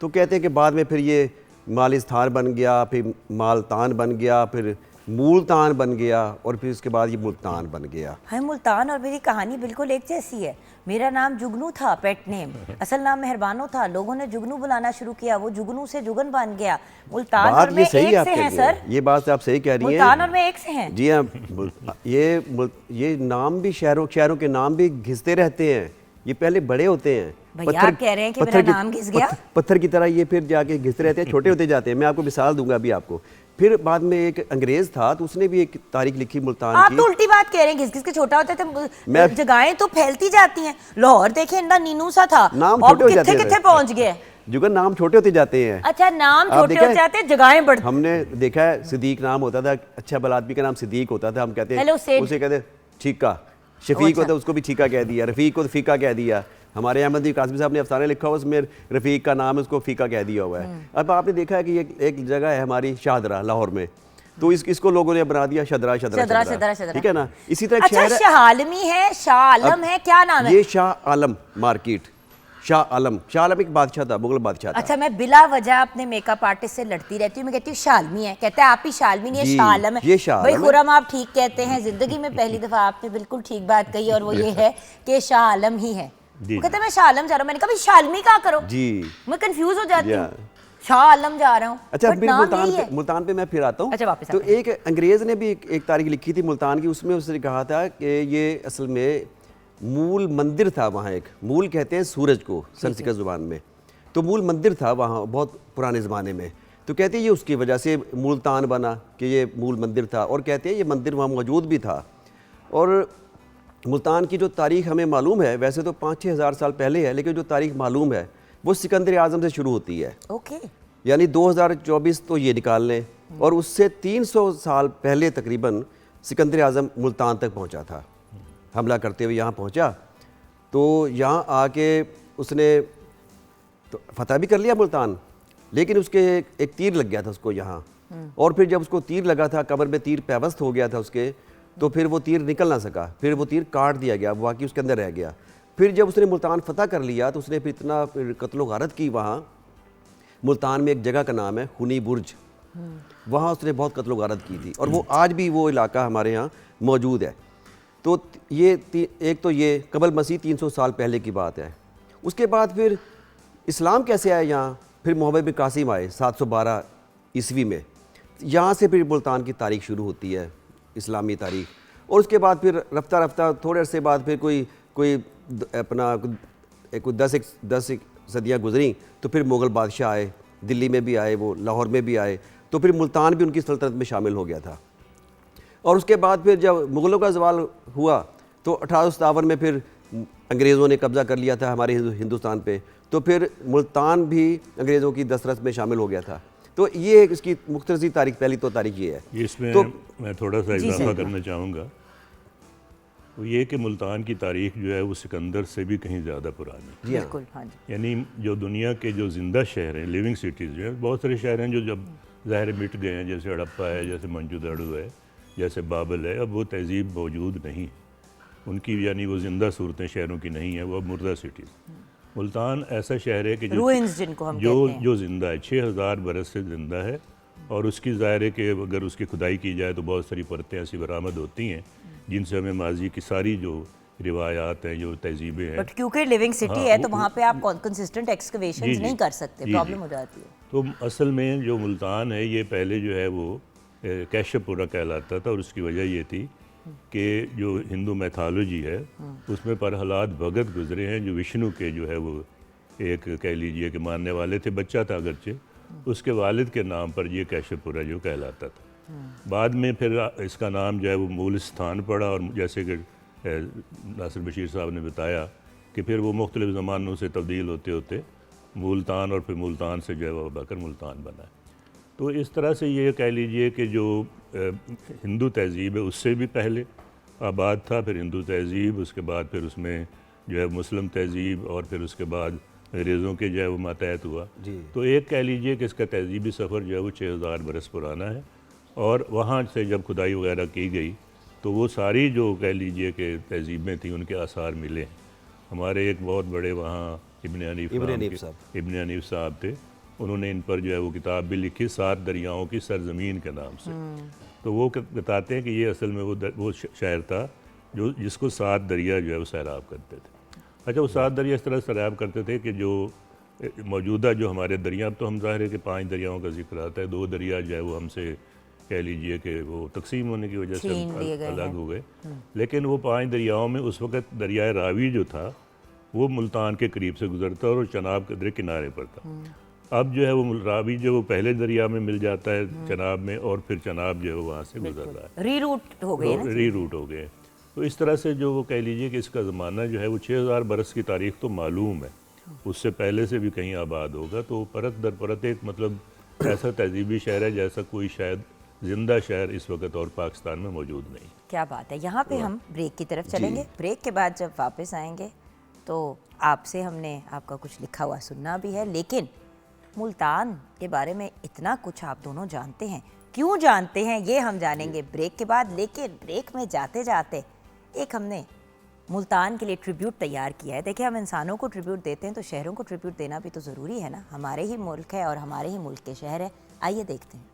तो कहते हैं कि बाद में फिर ये मालिस्तान बन गया, फिर मालतान बन गया, फिर मुल्तान बन गया और फिर उसके बाद ये मुल्तान बन गया। हाय, मुल्तान और मेरी कहानी बिल्कुल एक जैसी है। मेरा नाम जुगनू था, पेट नेम, असल नाम मेहरबानो था। लोगों ने जुगनू बुलाना शुरू किया, वो जुगनू से जुगन बन गया। मुल्तान और मैं एक से हैं सर। ये बात आप सही कह रही हैं। मुल्तान और मैं एक से हैं। जी हाँ, ये नाम भी शहरों के नाम भी घिसते रहते हैं। ये पहले बड़े होते हैं, भैया आप कह रहे हैं कि मेरा नाम घिस गया? पत्थर की तरह ये फिर जाके घिसते रहते हैं, छोटे होते जाते हैं। मैं आपको मिसाल दूंगा अभी आपको। फिर बाद में एक अंग्रेज था तो उसने भी एक तारीख लिखी मुल्तान आप की। तो उल्टी बात कह रहे हैं, घिस घिस के छोटा होते थे। जगहें तो फैलती जाती हैं। लाहौर देखे इतना नीनू सा था, नाम छोटे हो जाते हैं, किथे पहुंच गए। जुगन नाम छोटे होते जाते हैं। अच्छा, नाम छोटे होते जाते हैं, जगहें बढ़ती। हमने देखा है, सिद्दीक नाम होता था, अच्छा भला आदमी का नाम सिद्दीक होता था। हम कहते हैं उसे कहते ठीका। शफीक होता है उसको भी ठीका कह दिया, रफ़ीक को तो फ़ीका कह दिया। हमारे अहमद कासिमी साहब ने अफसाने लिखा हुआ, उसमें रफ़ीक का नाम है, उसको फ़ीका कह दिया हुआ है। अब आपने देखा है कि ये एक जगह है हमारी शाहदरा लाहौर में, तो इसको लोगों ने बना दिया शदरा, ठीक है ना। इसी तरह अच्छा, शाह आलमी है, शाह आलम है, क्या नाम है? ये शाह आलम मार्केट, शाह आलम एक बादशाह था, मुगल बादशाह था। अच्छा, मैं बिला वजह अपने मेकअप आर्टिस्ट से लड़ती रहती हूँ। मैं कहती हूँ शालमी है, कहता है आप ही शालमी नहीं है, शाह आलम है। भाई खुरम, आप ठीक कहते हैं। जिंदगी में पहली दफा आपने बिल्कुल ठीक बात कही और वो ये है कि शाह आलम ही है। वो कहता है मैं शाह आलम जा रहा हूँ। मैंने कहा शालमी का करो जी, मैं कंफ्यूज हो जाती हूँ। शाह आलम जा रहा हूँ। अच्छा, But फिर नाम मुल्तान यही है। मुल्तान पे मैं फिर आता हूँ। अच्छा, वापस तो आते हैं। एक अंग्रेज़ ने भी एक तारीख लिखी थी मुल्तान की, उसमें उसने कहा था कि ये असल में मूल मंदिर था वहाँ। एक मूल कहते हैं सूरज को संस्कृत ज़ुबान में, तो मूल मंदिर था वहाँ बहुत पुराने ज़माने में। तो कहते हैं ये उसकी वजह से मुल्तान बना कि ये मूल मंदिर था, और कहते हैं ये मंदिर वहाँ मौजूद भी था। और मुल्तान की जो तारीख़ हमें मालूम है, वैसे तो 5-6 हज़ार साल पहले है, लेकिन जो तारीख़ मालूम है वो सिकंदर आज़म से शुरू होती है। ओके। यानी 2024 तो ये निकाल लें, और उससे 300 साल पहले तकरीबन सिकंदर आज़म मुल्तान तक पहुंचा था। हमला करते हुए यहाँ पहुंचा, तो यहाँ आके उसने तो फतह भी कर लिया मुल्तान, लेकिन उसके एक तीर लग गया था उसको यहाँ। और फिर जब उसको तीर लगा था, कमर में तीर पैवस्त हो गया था उसके, तो फिर वो तीर निकल ना सका, फिर वो तीर काट दिया गया, बाकी उसके अंदर रह गया। फिर जब उसने मुल्तान फतह कर लिया तो उसने फिर इतना कत्लो गारत की वहाँ। मुल्तान में एक जगह का नाम है हुनी बुर्ज, वहाँ उसने बहुत कत्लो गारत की थी, और वो आज भी वो इलाका हमारे यहाँ मौजूद है। तो ये एक तो ये कबल मसीह 300 साल पहले की बात है। उसके बाद फिर इस्लाम कैसे आया यहाँ, फिर मोहम्मद बिन कासिम आए 712 ईस्वी में। यहाँ से फिर मुल्तान की तारीख शुरू होती है, इस्लामी तारीख। और उसके बाद फिर रफ्ता रफ्ता थोड़े अरसे बाद फिर कोई अपना कोई 10 सदियाँ गुजरी, तो फिर मुग़ल बादशाह आए, दिल्ली में भी आए, वो लाहौर में भी आए, तो फिर मुल्तान भी उनकी सल्तनत में शामिल हो गया था। और उसके बाद फिर जब मुग़लों का ज़वाल हुआ तो 1857 में फिर अंग्रेज़ों ने कब्ज़ा कर लिया था हमारे हिंदुस्तान पे, तो फिर मुल्तान भी अंग्रेज़ों की दस्तरस में शामिल हो गया था। तो ये इसकी मुख्तसर तारीख, पहली तो तारीख ये है। इसमें तो मैं थोड़ा सा इजाफा करना चाहूँगा, वो ये कि मुल्तान की तारीख जो है वो सिकंदर से भी कहीं ज़्यादा पुरानी है। जी हाँ, बिल्कुल, हाँ जी। यानी जो दुनिया के जो ज़िंदा शहर हैं, लिविंग सिटीज़ जो हैं, बहुत सारे शहर हैं जो जब ज़ाहिर मिट गए हैं, जैसे हड़प्पा है, जैसे मंजूदड़ू है, जैसे बाबल है, अब वो तहज़ीब मौजूद नहीं, उनकी यानी वो ज़िंदा सूरतें शहरों की नहीं है, वो अब मुर्दा सिटीज़। मुल्तान ऐसा शहर है कि रूइंस जिनको हम जो कहते हैं। जो ज़िंदा है, 6000 बरस से ज़िंदा है, और उसकी ज़ाहिर है कि अगर उसकी खुदाई की जाए तो बहुत सारी परतें ऐसी बरामद होती हैं जिनसे हमें माजी की सारी जो रिवायात हैं, जो तहजीबें हैं। बट क्योंकि लिविंग सिटी हाँ, है तो वो- वहाँ पे आप कंसिस्टेंट एक्सकवेशंस जी, नहीं कर सकते, जी, प्रॉब्लम जी। हो जाती है। तो असल में जो मुल्तान है ये पहले जो है वो कैशपुरा कहलाता था, और उसकी वजह ये थी कि जो हिंदू मैथोलॉजी है उसमें प्रहलाद भगत गुजरे हैं, जो विष्णु के जो है वो एक कह लीजिए कि मानने वाले थे, बच्चा था अगरचे, उसके वालिद के नाम पर ये कैशपुरा जो कहलाता था। बाद में फिर इसका नाम जो है वो मूल स्थान पड़ा, और जैसे कि नासिर बशीर साहब ने बताया कि फिर वो मुख्तलिफ़ ज़मानों से तब्दील होते होते मुल्तान, और फिर मुल्तान से जो है वो बकर मुल्तान बना है। तो इस तरह से ये कह लीजिए कि जो हिंदू तहज़ीब है उससे भी पहले आबाद था, फिर हिंदू तहज़ीब, उसके बाद फिर उसमें जो है मुस्लिम तहज़ीब, और फिर उसके बाद अंग्रेज़ों के जो है वो मातहत हुआ। तो एक कह लीजिए कि इसका तहज़ीबी सफ़र जो है वो 6000 बरस पुराना है, और वहाँ से जब खुदाई वगैरह की गई तो वो सारी जो कह लीजिए कि तहज़ीबें थी उनके आसार मिले हैं। हमारे एक बहुत बड़े वहाँ इब्न हनीफ साहब थे, उन्होंने इन पर जो है वो किताब भी लिखी, 7 दरियाओं की सरजमीन के नाम से। तो वो बताते हैं कि ये असल में वो शहर था जो जिसको 7 दरिया जो है वो सैराब करते थे। अच्छा, वो 7 दरिया इस तरह सैराब करते थे कि जो मौजूदा जो हमारे दरिया, अब तो हम ज़ाहिर है कि 5 दरियाओं का जिक्र आता है, 2 दरिया जो है वो हमसे कह लीजिए कि वो तकसीम होने की वजह से अलग हो गए, लेकिन वो 5 दरियाओं में उस वक़्त दरियाए रावी जो था वो मुल्तान के करीब से गुजरता और चनाब के किनारे पर था। अब जो है वो रावी जो वो पहले दरिया में मिल जाता है चनाब में, और फिर चनाब जो है वो वहाँ से गुजर रहा है, रीरूट हो गए ना। रीरूट हो गए। तो इस तरह से जो वो कह लीजिए कि इसका ज़माना जो है वो 6000 बरस की तारीख़ तो मालूम है, उससे पहले से भी कहीं आबाद होगा। तो परत दर परत एक मतलब ऐसा तहजीबी शहर है जैसा कोई शायद जिंदा शहर इस वक्त और पाकिस्तान में मौजूद नहीं। क्या बात है। यहाँ पे हम ब्रेक की तरफ चलेंगे। ब्रेक के बाद जब वापस आएंगे तो आपसे हमने आपका कुछ लिखा हुआ सुनना भी है, लेकिन मुल्तान के बारे में इतना कुछ आप दोनों जानते हैं, क्यों जानते हैं ये हम जानेंगे ब्रेक के बाद। लेकिन ब्रेक में जाते जाते एक हमने मुल्तान के लिए ट्रिब्यूट तैयार किया है। देखिए, हम इंसानों को ट्रिब्यूट देते हैं तो शहरों को ट्रिब्यूट देना भी तो ज़रूरी है ना, हमारे ही मुल्क है और हमारे ही मुल्क के शहर है। आइए देखते हैं।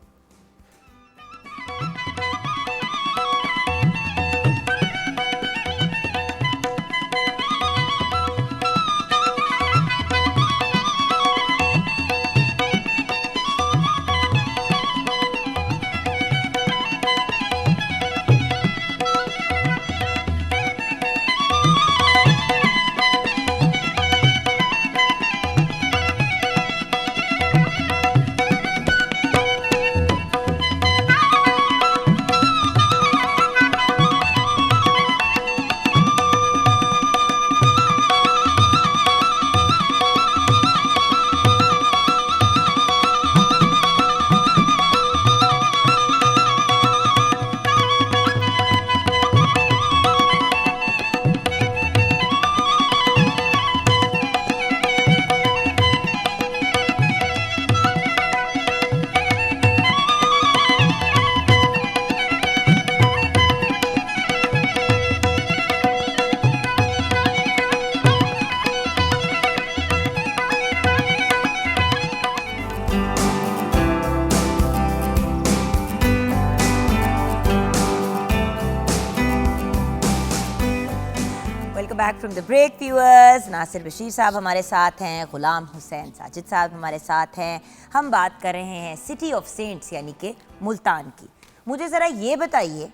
Back from the break viewers. Nasir Bashir साहब हमारे साथ हैं, गुलाम हुसैन साजिद साहब हमारे साथ हैं। हम बात कर रहे हैं सिटी ऑफ सेंट्स यानी कि मुल्तान की। मुझे ज़रा ये बताइए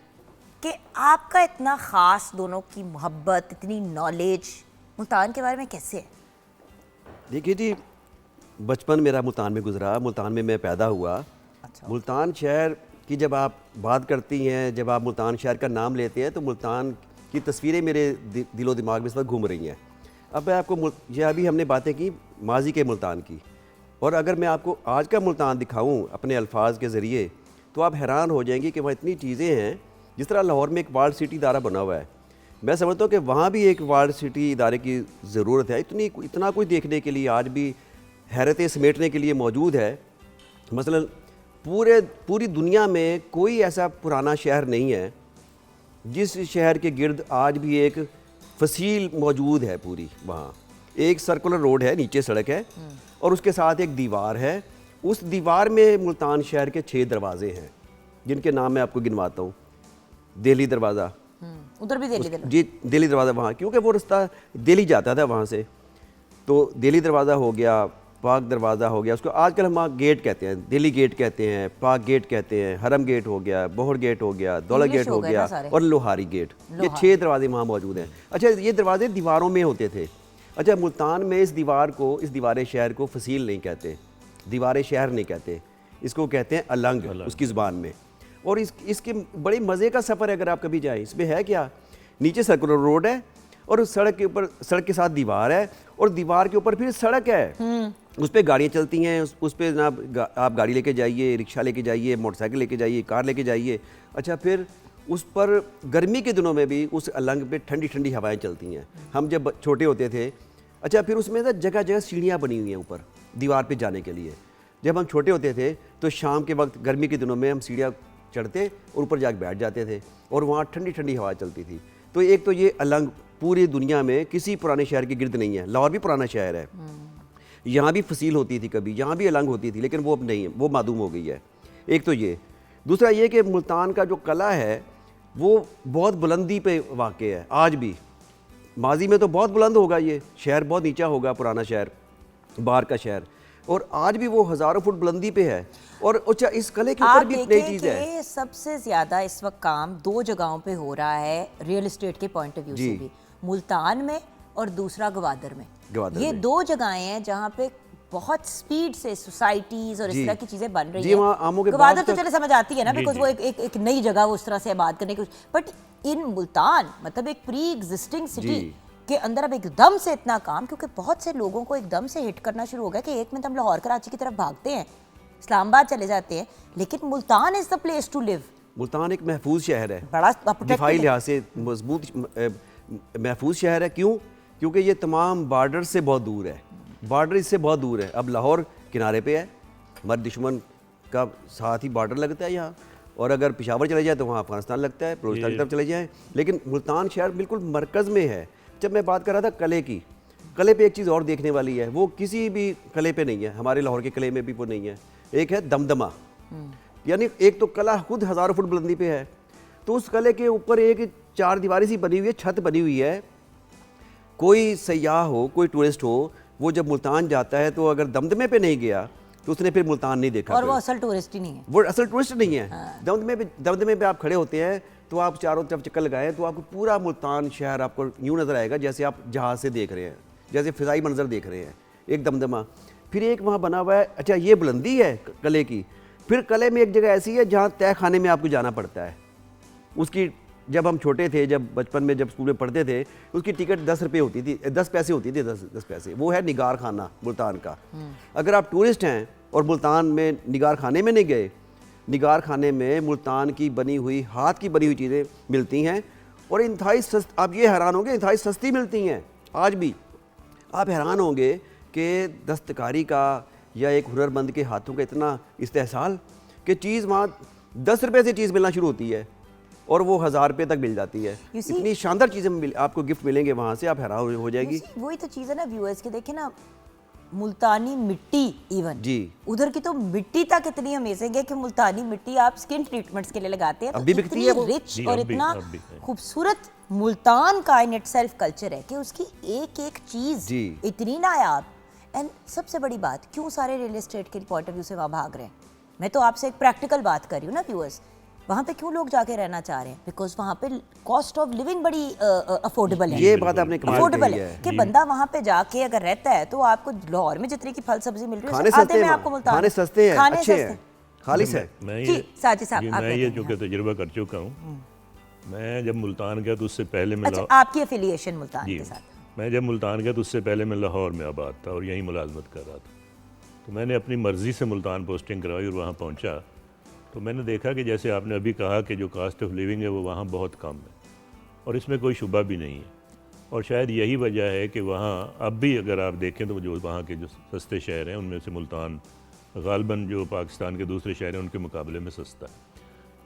कि आपका इतना ख़ास, दोनों की मोहब्बत, इतनी नॉलेज मुल्तान के बारे में कैसे है? देखिए जी, बचपन मेरा मुल्तान में गुजरा, मुल्तान में मैं पैदा हुआ। अच्छा। मुल्तान शहर की जब आप बात करती हैं, जब आप मुल्तान शहर का नाम लेते हैं तो मुल्तान की तस्वीरें मेरे दिलो दिमाग में इस वक्त घूम रही हैं। अब मैं आपको ये अभी हमने बातें की माजी के मुल्तान की, और अगर मैं आपको आज का मुल्तान दिखाऊं अपने अल्फाज के ज़रिए तो आप हैरान हो जाएंगे कि वहाँ इतनी चीज़ें हैं। जिस तरह लाहौर में एक वार्ड सिटी इदारा बना हुआ है, मैं समझता हूँ कि वहाँ भी एक वार्ड सिटी इदारे की ज़रूरत है। इतना कुछ देखने के लिए आज भी हैरतें समेटने के लिए मौजूद है। मसलन पूरी दुनिया में कोई ऐसा पुराना शहर नहीं है जिस शहर के गिर्द आज भी एक फसील मौजूद है। पूरी वहाँ एक सर्कुलर रोड है, नीचे सड़क है और उसके साथ एक दीवार है। उस दीवार में मुल्तान शहर के 6 दरवाजे हैं जिनके नाम मैं आपको गिनवाता हूँ। दिल्ली दरवाज़ा, उधर भी दिल्ली जी दिल्ली दरवाज़ा वहाँ, क्योंकि वो रास्ता दिल्ली जाता था वहाँ से, तो दिल्ली दरवाज़ा हो गया, पाक दरवाज़ा हो गया, उसको आजकल हम वहाँ गेट कहते हैं, दिल्ली गेट कहते हैं, पाक गेट कहते हैं, हरम गेट हो गया, बोहर गेट हो गया, दौला गेट हो गया और लोहारी गेट। ये 6 दरवाजे वहाँ मौजूद हैं। अच्छा, ये दरवाजे दीवारों में होते थे। अच्छा, मुल्तान में इस दीवार शहर को फसील नहीं कहते, दीवार शहर नहीं कहते, इसको कहते हैं अलंग उसकी ज़ुबान में। और इसके बड़े मज़े का सफ़र है अगर आप कभी जाएँ। इसमें है क्या, नीचे सर्कुलर रोड है और उस सड़क के ऊपर, सड़क के साथ दीवार है और दीवार के ऊपर फिर सड़क है। उस पर गाड़ियाँ चलती हैं, उस पर जनाब आप गाड़ी लेके जाइए, रिक्शा लेके जाइए, मोटरसाइकिल लेके जाइए, कार लेके जाइए। अच्छा, फिर उस पर गर्मी के दिनों में भी उस अलंग पे ठंडी ठंडी हवाएं चलती हैं। हम जब छोटे होते थे, अच्छा, फिर उसमें ना जगह जगह सीढ़ियाँ बनी हुई हैं ऊपर दीवार पे जाने के लिए। जब हम छोटे होते थे तो शाम के वक्त गर्मी के दिनों में हम सीढ़ियाँ चढ़ते और ऊपर जाके बैठ जाते थे और वहाँ ठंडी ठंडी हवा चलती थी। तो एक तो ये अलंग पूरी दुनिया में किसी पुराने शहर के गिर्द नहीं है। लाहौर भी पुराना शहर है, यहाँ भी फसील होती थी कभी, यहाँ भी अलंग होती थी, लेकिन वो अब नहीं है, वो मादूम हो गई है। एक तो ये, दूसरा ये कि मुल्तान का जो कला है वो बहुत बुलंदी पे वाक़ है आज भी। माजी में तो बहुत बुलंद होगा, ये शहर बहुत नीचा होगा, पुराना शहर, बाहर का शहर, और आज भी वो हज़ारों फुट बुलंदी पे है। और अच्छा, इस कले के ऊपर भी नई चीज़ है। सबसे ज़्यादा इस वक्त काम 2 जगहों पे हो रहा है रियल एस्टेट के पॉइंट ऑफ व्यू से भी, मुल्तान में और दूसरा गवादर में। ये 2 जगहें हैं जहाँ पे बहुत स्पीड से सोसाइटीज और इस तरह की चीजें बन रही हैं। गवादर तो चले समझ आती है ना, बिकॉज वो एक नई जगह वो उस तरह से आबाद करने की, बट इन मुल्तान मतलब एक प्री एग्जिस्टिंग सिटी के अंदर अब एकदम से इतना काम, क्योंकि बहुत से लोगों को एकदम से हिट करना शुरू हो गया कि एक मिनट हम लाहौर कराची की तरफ भागते हैं, इस्लामाबाद चले जाते हैं, लेकिन Multan is the place to live. Multan एक महफूज शहर है, बड़ा दिफाई लिहाज से मजबूत महफूज शहर है। क्यों? क्योंकि ये तमाम बॉर्डर से बहुत दूर है, बॉर्डर इससे बहुत दूर है। अब लाहौर किनारे पे है, हमारे दुश्मन का साथ ही बॉर्डर लगता है यहाँ, और अगर पेशावर चले जाए तो वहाँ अफगानिस्तान लगता है, बलूचिस्तान की तरफ चले जाएँ, लेकिन मुल्तान शहर बिल्कुल मरकज़ में है। जब मैं बात कर रहा था कले की, कले पे एक चीज़ और देखने वाली है, वो किसी भी कले पे नहीं है, हमारे लाहौर के कले में भी वो नहीं है। एक है दमदमा, यानी एक तो कला खुद हज़ारों फुट बुलंदी पे है, तो उस कले के ऊपर एक 4 दीवारी सी बनी हुई है, छत बनी हुई है। कोई सयाह हो, कोई टूरिस्ट हो, वो जब मुल्तान जाता है तो अगर दमदमे पे नहीं गया तो उसने फिर मुल्तान नहीं देखा। और वो असल टूरिस्ट ही नहीं है, वो असल टूरिस्ट नहीं है। दमदमे पे आप खड़े होते हैं तो आप चारों तरफ चक्कर लगाएं तो आपको पूरा मुल्तान शहर आपको यूँ नज़र आएगा जैसे आप जहाज़ से देख रहे हैं, जैसे फ़िज़ाई मंजर देख रहे हैं। एक दमदमा, फिर एक वहाँ बना हुआ है। अच्छा, ये बुलंदी है कले की। फिर कले में एक जगह ऐसी है जहाँ तय खाने में आपको जाना पड़ता है। उसकी जब हम छोटे थे, जब बचपन में जब स्कूल में पढ़ते थे, उसकी टिकट 10 रुपये होती थी, 10 पैसे होती थी, 10 पैसे। वो है निगार खाना मुल्तान का। अगर आप टूरिस्ट हैं और मुल्तान में निगार खाने में नहीं गए, निगार खाने में मुल्तान की बनी हुई, हाथ की बनी हुई चीज़ें मिलती हैं और इंतहाई सस्ती। आप ये हैरान होंगे, इंतहाई सस्ती मिलती हैं आज भी। आप हैरान होंगे कि दस्तकारी का या एक हुनरमंद के हाथों का इतना इस्तेहसाल कि चीज़ वहाँ 10 रुपये से चीज़ मिलना शुरू होती है और वो 1000 रुपये तक मिल जाती है। इतनी शानदार चीज़ें आपको गिफ्ट मिलेंगे वहाँ से, आप हैरान हो जाएगी। वही तो चीज़ है ना व्यूअर्स के, देखे ना मुल्तानी मिट्टी, इवन जी उधर की तो मिट्टी तक इतनी अमेजिंग है कि मुल्तानी मिट्टी आप स्किन ट्रीटमेंट्स के लिए लगाते हैं, अभी तो बिकती है वो, रिच और इतना खूबसूरत मुल्तान का इन इटसेल्फ कल्चर है कि उसकी एक एक चीज जी। इतनी नायाब। एंड सबसे बड़ी बात, क्यों सारे रियल एस्टेट के पॉइंट ऑफ व्यू से वहाँ भाग रहे हैं? मैं तो आपसे एक प्रैक्टिकल बात कर रही हूँ ना व्यूअर्स, वहाँ पे क्यों लोग जाके रहना चाह रहे हैं? बिकॉज वहाँ पे कॉस्ट ऑफ लिविंग बड़ी अफोर्डेबल है। ये बात आपने कमाल अफोर्डेबल कही है है। कि बंदा वहाँ पे जाके अगर रहता है तो आपको लाहौर में जितने की फल सब्जी मिल रही है खाने उससे आधे सस्ते में हैं, आपको मुल्तान खाने सस्ते हैं, खाने अच्छे सस्ते हैं, खालिस है। मैं जी, ये साजिद साहब, जी, आप मैं कहते ये हैं, चूँकि तजुर्बा कर चुका हूँ। मैं जब मुल्तान गया तो उससे पहले मैं अच्छा आपकी एफिलिएशन मुल्तान जी के साथ? मैं जब मुल्तान गया तो उससे पहले मैं लाहौर में आबाद था और यहीं मुलाजमत कर रहा था। तो मैंने अपनी मर्ज़ी से मुल्तान पोस्टिंग करवाई और वहाँ पहुँचा तो मैंने देखा कि जैसे आपने अभी कहा कि जो कास्ट ऑफ लिविंग है वो वहाँ बहुत कम है और इसमें कोई शुबा भी नहीं है। और शायद यही वजह है कि वहाँ अब भी अगर आप देखें तो जो वहाँ के जो सस्ते शहर हैं उनमें से मुल्तान ग़ालिबन जो पाकिस्तान के दूसरे शहर हैं उनके मुकाबले में सस्ता है।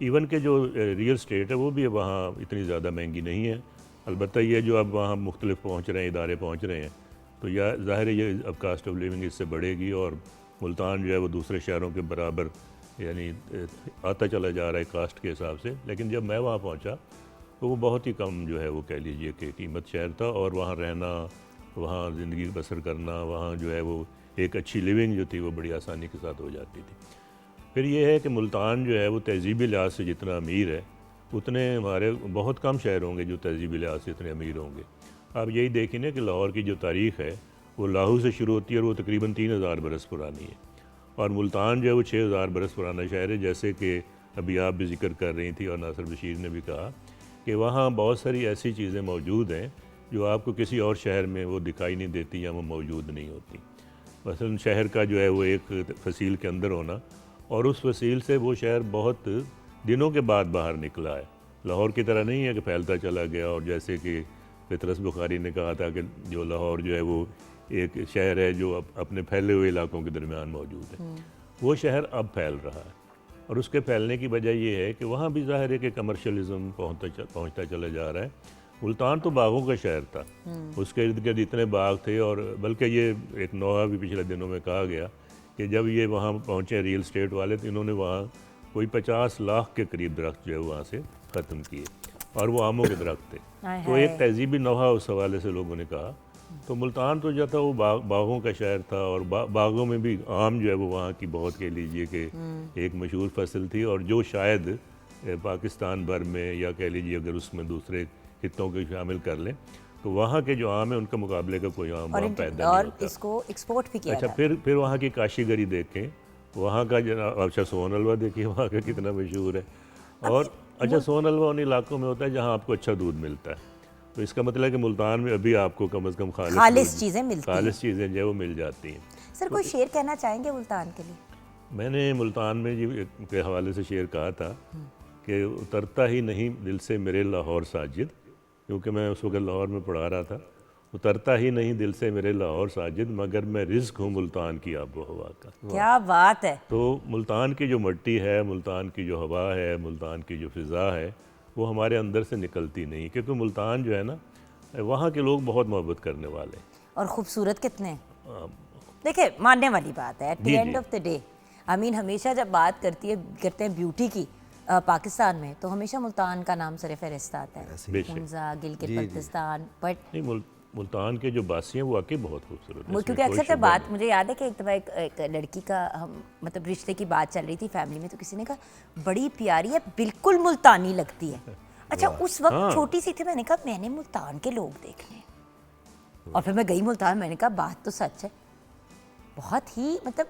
इवन के जो रियल स्टेट है वो भी वहाँ इतनी ज़्यादा महंगी नहीं है। अलबत्ता ये जो अब वहाँ मुख्तलिफ पहुँच रहे हैं, इदारे पहुँच रहे हैं, तो या ज़ाहिर है ये अब कास्ट ऑफ लिविंग इससे बढ़ेगी और मुल्तान जो है वो दूसरे शहरों के बराबर यानी आता चला जा रहा है कास्ट के हिसाब से। लेकिन जब मैं वहाँ पहुँचा तो वो बहुत ही कम जो है वो कह लीजिए कि कीमत शहर था और वहाँ रहना, वहाँ ज़िंदगी बसर करना, वहाँ जो है वो एक अच्छी लिविंग जो थी वो बड़ी आसानी के साथ हो जाती थी। फिर ये है कि मुल्तान जो है वो तहज़ीबी लिहाज से जितना अमीर है उतने हमारे बहुत कम शहर होंगे जो तहज़ीबी लिहाज से इतने अमीर होंगे। आप यही देखिए ना कि लाहौर की जो तारीख़ है वो लाहौर से शुरू होती है और वो तकरीबन 3000 बरस पुरानी है और मुल्तान जो है वो 6000 बरस पुराना शहर है। जैसे कि अभी आप भी जिक्र कर रही थी और नासिर बशीर ने भी कहा कि वहाँ बहुत सारी ऐसी चीज़ें मौजूद हैं जो आपको किसी और शहर में वो दिखाई नहीं देती या वो मौजूद नहीं होती। मसलन शहर का जो है वो एक फसील के अंदर होना और उस फसील से वो शहर बहुत दिनों के बाद बाहर निकला है। लाहौर की तरह नहीं है कि फैलता चला गया। और जैसे कि फितरस बुखारी ने कहा था कि जो लाहौर जो है वो एक शहर है जो अपने फैले हुए इलाकों के दरमियान मौजूद है, वो शहर अब फैल रहा है। और उसके फैलने की वजह ये है कि वहाँ भी ज़ाहिर है कि कमर्शलिज़म पहुँचता चला जा रहा है। मुल्तान तो बागों का शहर था, उसके इर्द गिर्द इतने बाग थे और बल्कि ये एक नोहा भी पिछले दिनों में कहा गया कि जब ये वहाँ पहुँचे रियल स्टेट वाले तो इन्होंने वहाँ कोई 50 लाख के करीब दरख्त जो है वहाँ से ख़त्म किए और वो आमों के दरख्त थे। तो एक तहजीबी नोहा उस हवाले से लोगों ने कहा। तो मुल्तान तो जो था वो बागों का शहर था और बागों में भी आम जो है वो वहाँ की बहुत कह लीजिए कि एक मशहूर फसल थी और जो शायद पाकिस्तान भर में या कह लीजिए अगर उसमें दूसरे खित्तों को शामिल कर लें तो वहाँ के जो आम है उनका मुकाबले का कोई आम वहाँ पैदा नहीं होता। इसको एक्सपोर्ट भी किया अच्छा जाता है। फिर वहाँ की काशीगरी देखें, वहाँ का अच्छा सोन हलवा देखिए वहाँ का कितना मशहूर है। और अच्छा सोन हलवा उन इलाकों में होता है जहाँ आपको अच्छा दूध मिलता है। तो इसका मतलब है कि मुल्तान में अभी आपको कम से कम खालिस चीज़ें मिलती हैं, खालिस चीज़ें जो है वो मिल जाती हैं। सर कोई शेर कहना चाहेंगे मुल्तान के लिए? मैंने मुल्तान में जी के हवाले से शेर कहा था कि उतरता ही नहीं दिल से मेरे लाहौर साजिद, क्योंकि मैं उस वक्त लाहौर में पढ़ा रहा था। उतरता ही नहीं दिल से मेरे लाहौर साजिद, मगर मैं रिज़्क हूँ मुल्तान की आबो हवा का। क्या बात है। तो मुल्तान की जो मिट्टी है, मुल्तान की जो हवा है, मुल्तान की जो फ़िज़ा है वो हमारे अंदर से निकलती नहीं, क्योंकि मुल्तान जो है ना वहाँ के लोग बहुत मोहब्बत करने वाले और खूबसूरत कितने हैं। देखिए मानने वाली बात है, at the end of the day I mean हमेशा जब बात करते हैं ब्यूटी की पाकिस्तान में तो हमेशा मुल्तान का नाम सर फहरिस्त आता है, हुंजा, गिलगित बल्तिस्तान। बट नहीं, मुल्तान के जो बासी हैं वो वाकई बहुत खूबसूरत हैं। क्योंकि अक्सर जब बात मुझे याद है कि एक दफ़ा एक लड़की का हम मतलब रिश्ते की बात चल रही थी फैमिली में, तो किसी ने कहा बड़ी प्यारी है, बिल्कुल मुल्तानी लगती है। अच्छा उस वक्त छोटी सी थी, मैंने कहा मैंने मुल्तान के लोग देखने और फिर मैं गई मुल्तान, मैंने कहा बात तो सच है, बहुत ही मतलब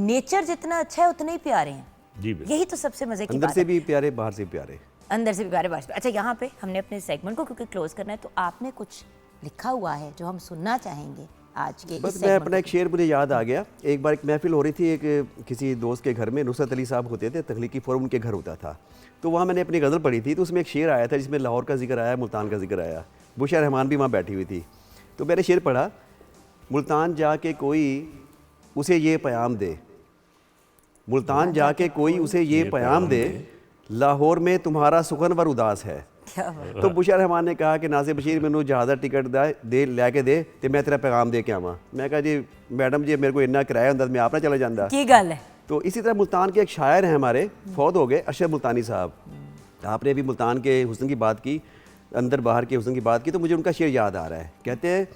नेचर जितना अच्छा है उतने ही प्यारे हैं। यही तो सबसे मजे की बात है, अंदर से भी प्यारे बाहर से प्यारे, अंदर से भी प्यारे बाहर से। अच्छा यहाँ पे हमने अपने सेगमेंट को क्योंकि क्लोज करना है तो आपने कुछ लिखा हुआ है जो हम सुनना चाहेंगे आज के बस मैं अपना एक शेर मुझे याद आ गया। एक बार एक महफिल हो रही थी, एक किसी दोस्त के घर में, नुसरत अली साहब होते थे, तख्लीकी फोरम उनके घर होता था। तो वहाँ मैंने अपनी गज़ल पढ़ी थी, तो उसमें एक शेर आया था जिसमें लाहौर का जिक्र आया, मुल्तान का जिक्र आया। बुशरा रहमान भी वहाँ बैठी हुई थी। तो मैंने शेर पढ़ा, मुल्तान जाके कोई उसे ये पैगाम दे, मुल्तान जाके कोई उसे ये पैगाम दे, लाहौर में तुम्हारा सुखनवर उदास है। तो बुशरा रहमान ने कहा कि नासिर बशीर मैनू जहाज़ा टिकट दे लैके दे तो मैं तेरा पैगाम दे के आवा। मैं कहा जी मैडम जी मेरे को इन्ना किराया होंदा मैं आप ना चला जाता की गल है। तो इसी तरह मुल्तान के एक शायर हैं हमारे, फौत हो गए, अशरफ मुल्तानी साहब। आपने भी मुल्तान के हुस्न की बात की। अंदर बाहर के हुस्न की बात की तो मुझे उनका शेर याद आ रहा है। कहते हैं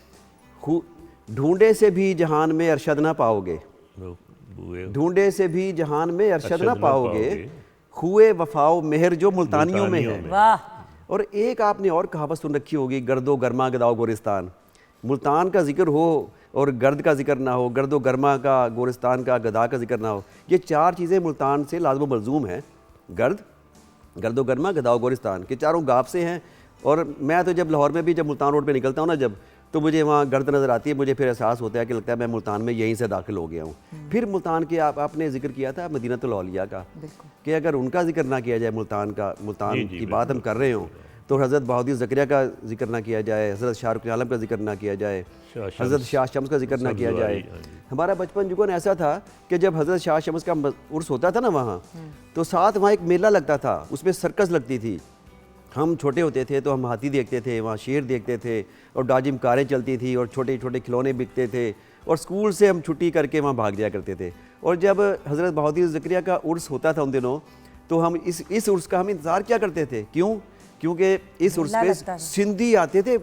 ढूंढे से भी जहान में अरशद ना पाओगे, ढूंढे से भी जहान में अरशद ना पाओगे, हुए वफाओ मेहर जो मुल्तानियों में है। वाह। और एक आपने और कहावत सुन रखी होगी, गर्दो गर्मा गदाओ गोरिस्तान। मुल्तान का जिक्र हो और गर्द का जिक्र ना हो, गर्दो गर्मा का, गोरिस्तान का, गदा का जिक्र ना हो, ये चार चीज़ें मुल्तान से लाज़िम मलजूम हैं। गर्दो गर्मा गदाओ गोरिस्तान के चारों गाप से हैं। और मैं तो जब लाहौर में भी जब मुल्तान रोड पे निकलता हूँ ना, जब तो मुझे वहाँ गर्द नज़र आती है, मुझे फिर एहसास होता है कि लगता है मैं मुल्तान में यहीं से दाखिल हो गया हूँ। फिर मुल्तान के आपने जिक्र किया था मदीनतुल औलिया का, कि अगर उनका जिक्र ना किया जाए, मुल्तान की बात हम कर रहे हों, तो हज़रत बहाउद्दीन ज़करिया का जिक्र ना किया जाए, हज़रत शाहरुख आलम का जिक्र ना किया जाए, हज़रत शाह शम्स का जिक्र ना किया जाए। हमारा बचपन जुगन ऐसा था कि जब हज़रत शाह शम्स का उर्स होता था ना वहाँ, तो साथ वहाँ एक मेला लगता था, उसमें सर्कस लगती थी। हम छोटे होते थे तो हम हाथी देखते थे, वहाँ शेर देखते थे, और डाजिम कारें चलती थी, और छोटे छोटे खिलौने बिकते थे, और स्कूल से हम छुट्टी करके वहाँ भाग जाया करते थे। और जब हज़रत बहाउद्दीन ज़करिया का उर्स होता था उन दिनों, तो हम इस उर्स का हम इंतज़ार क्या करते थे। क्योंकि इस उर्स पे सिंधी आते थे,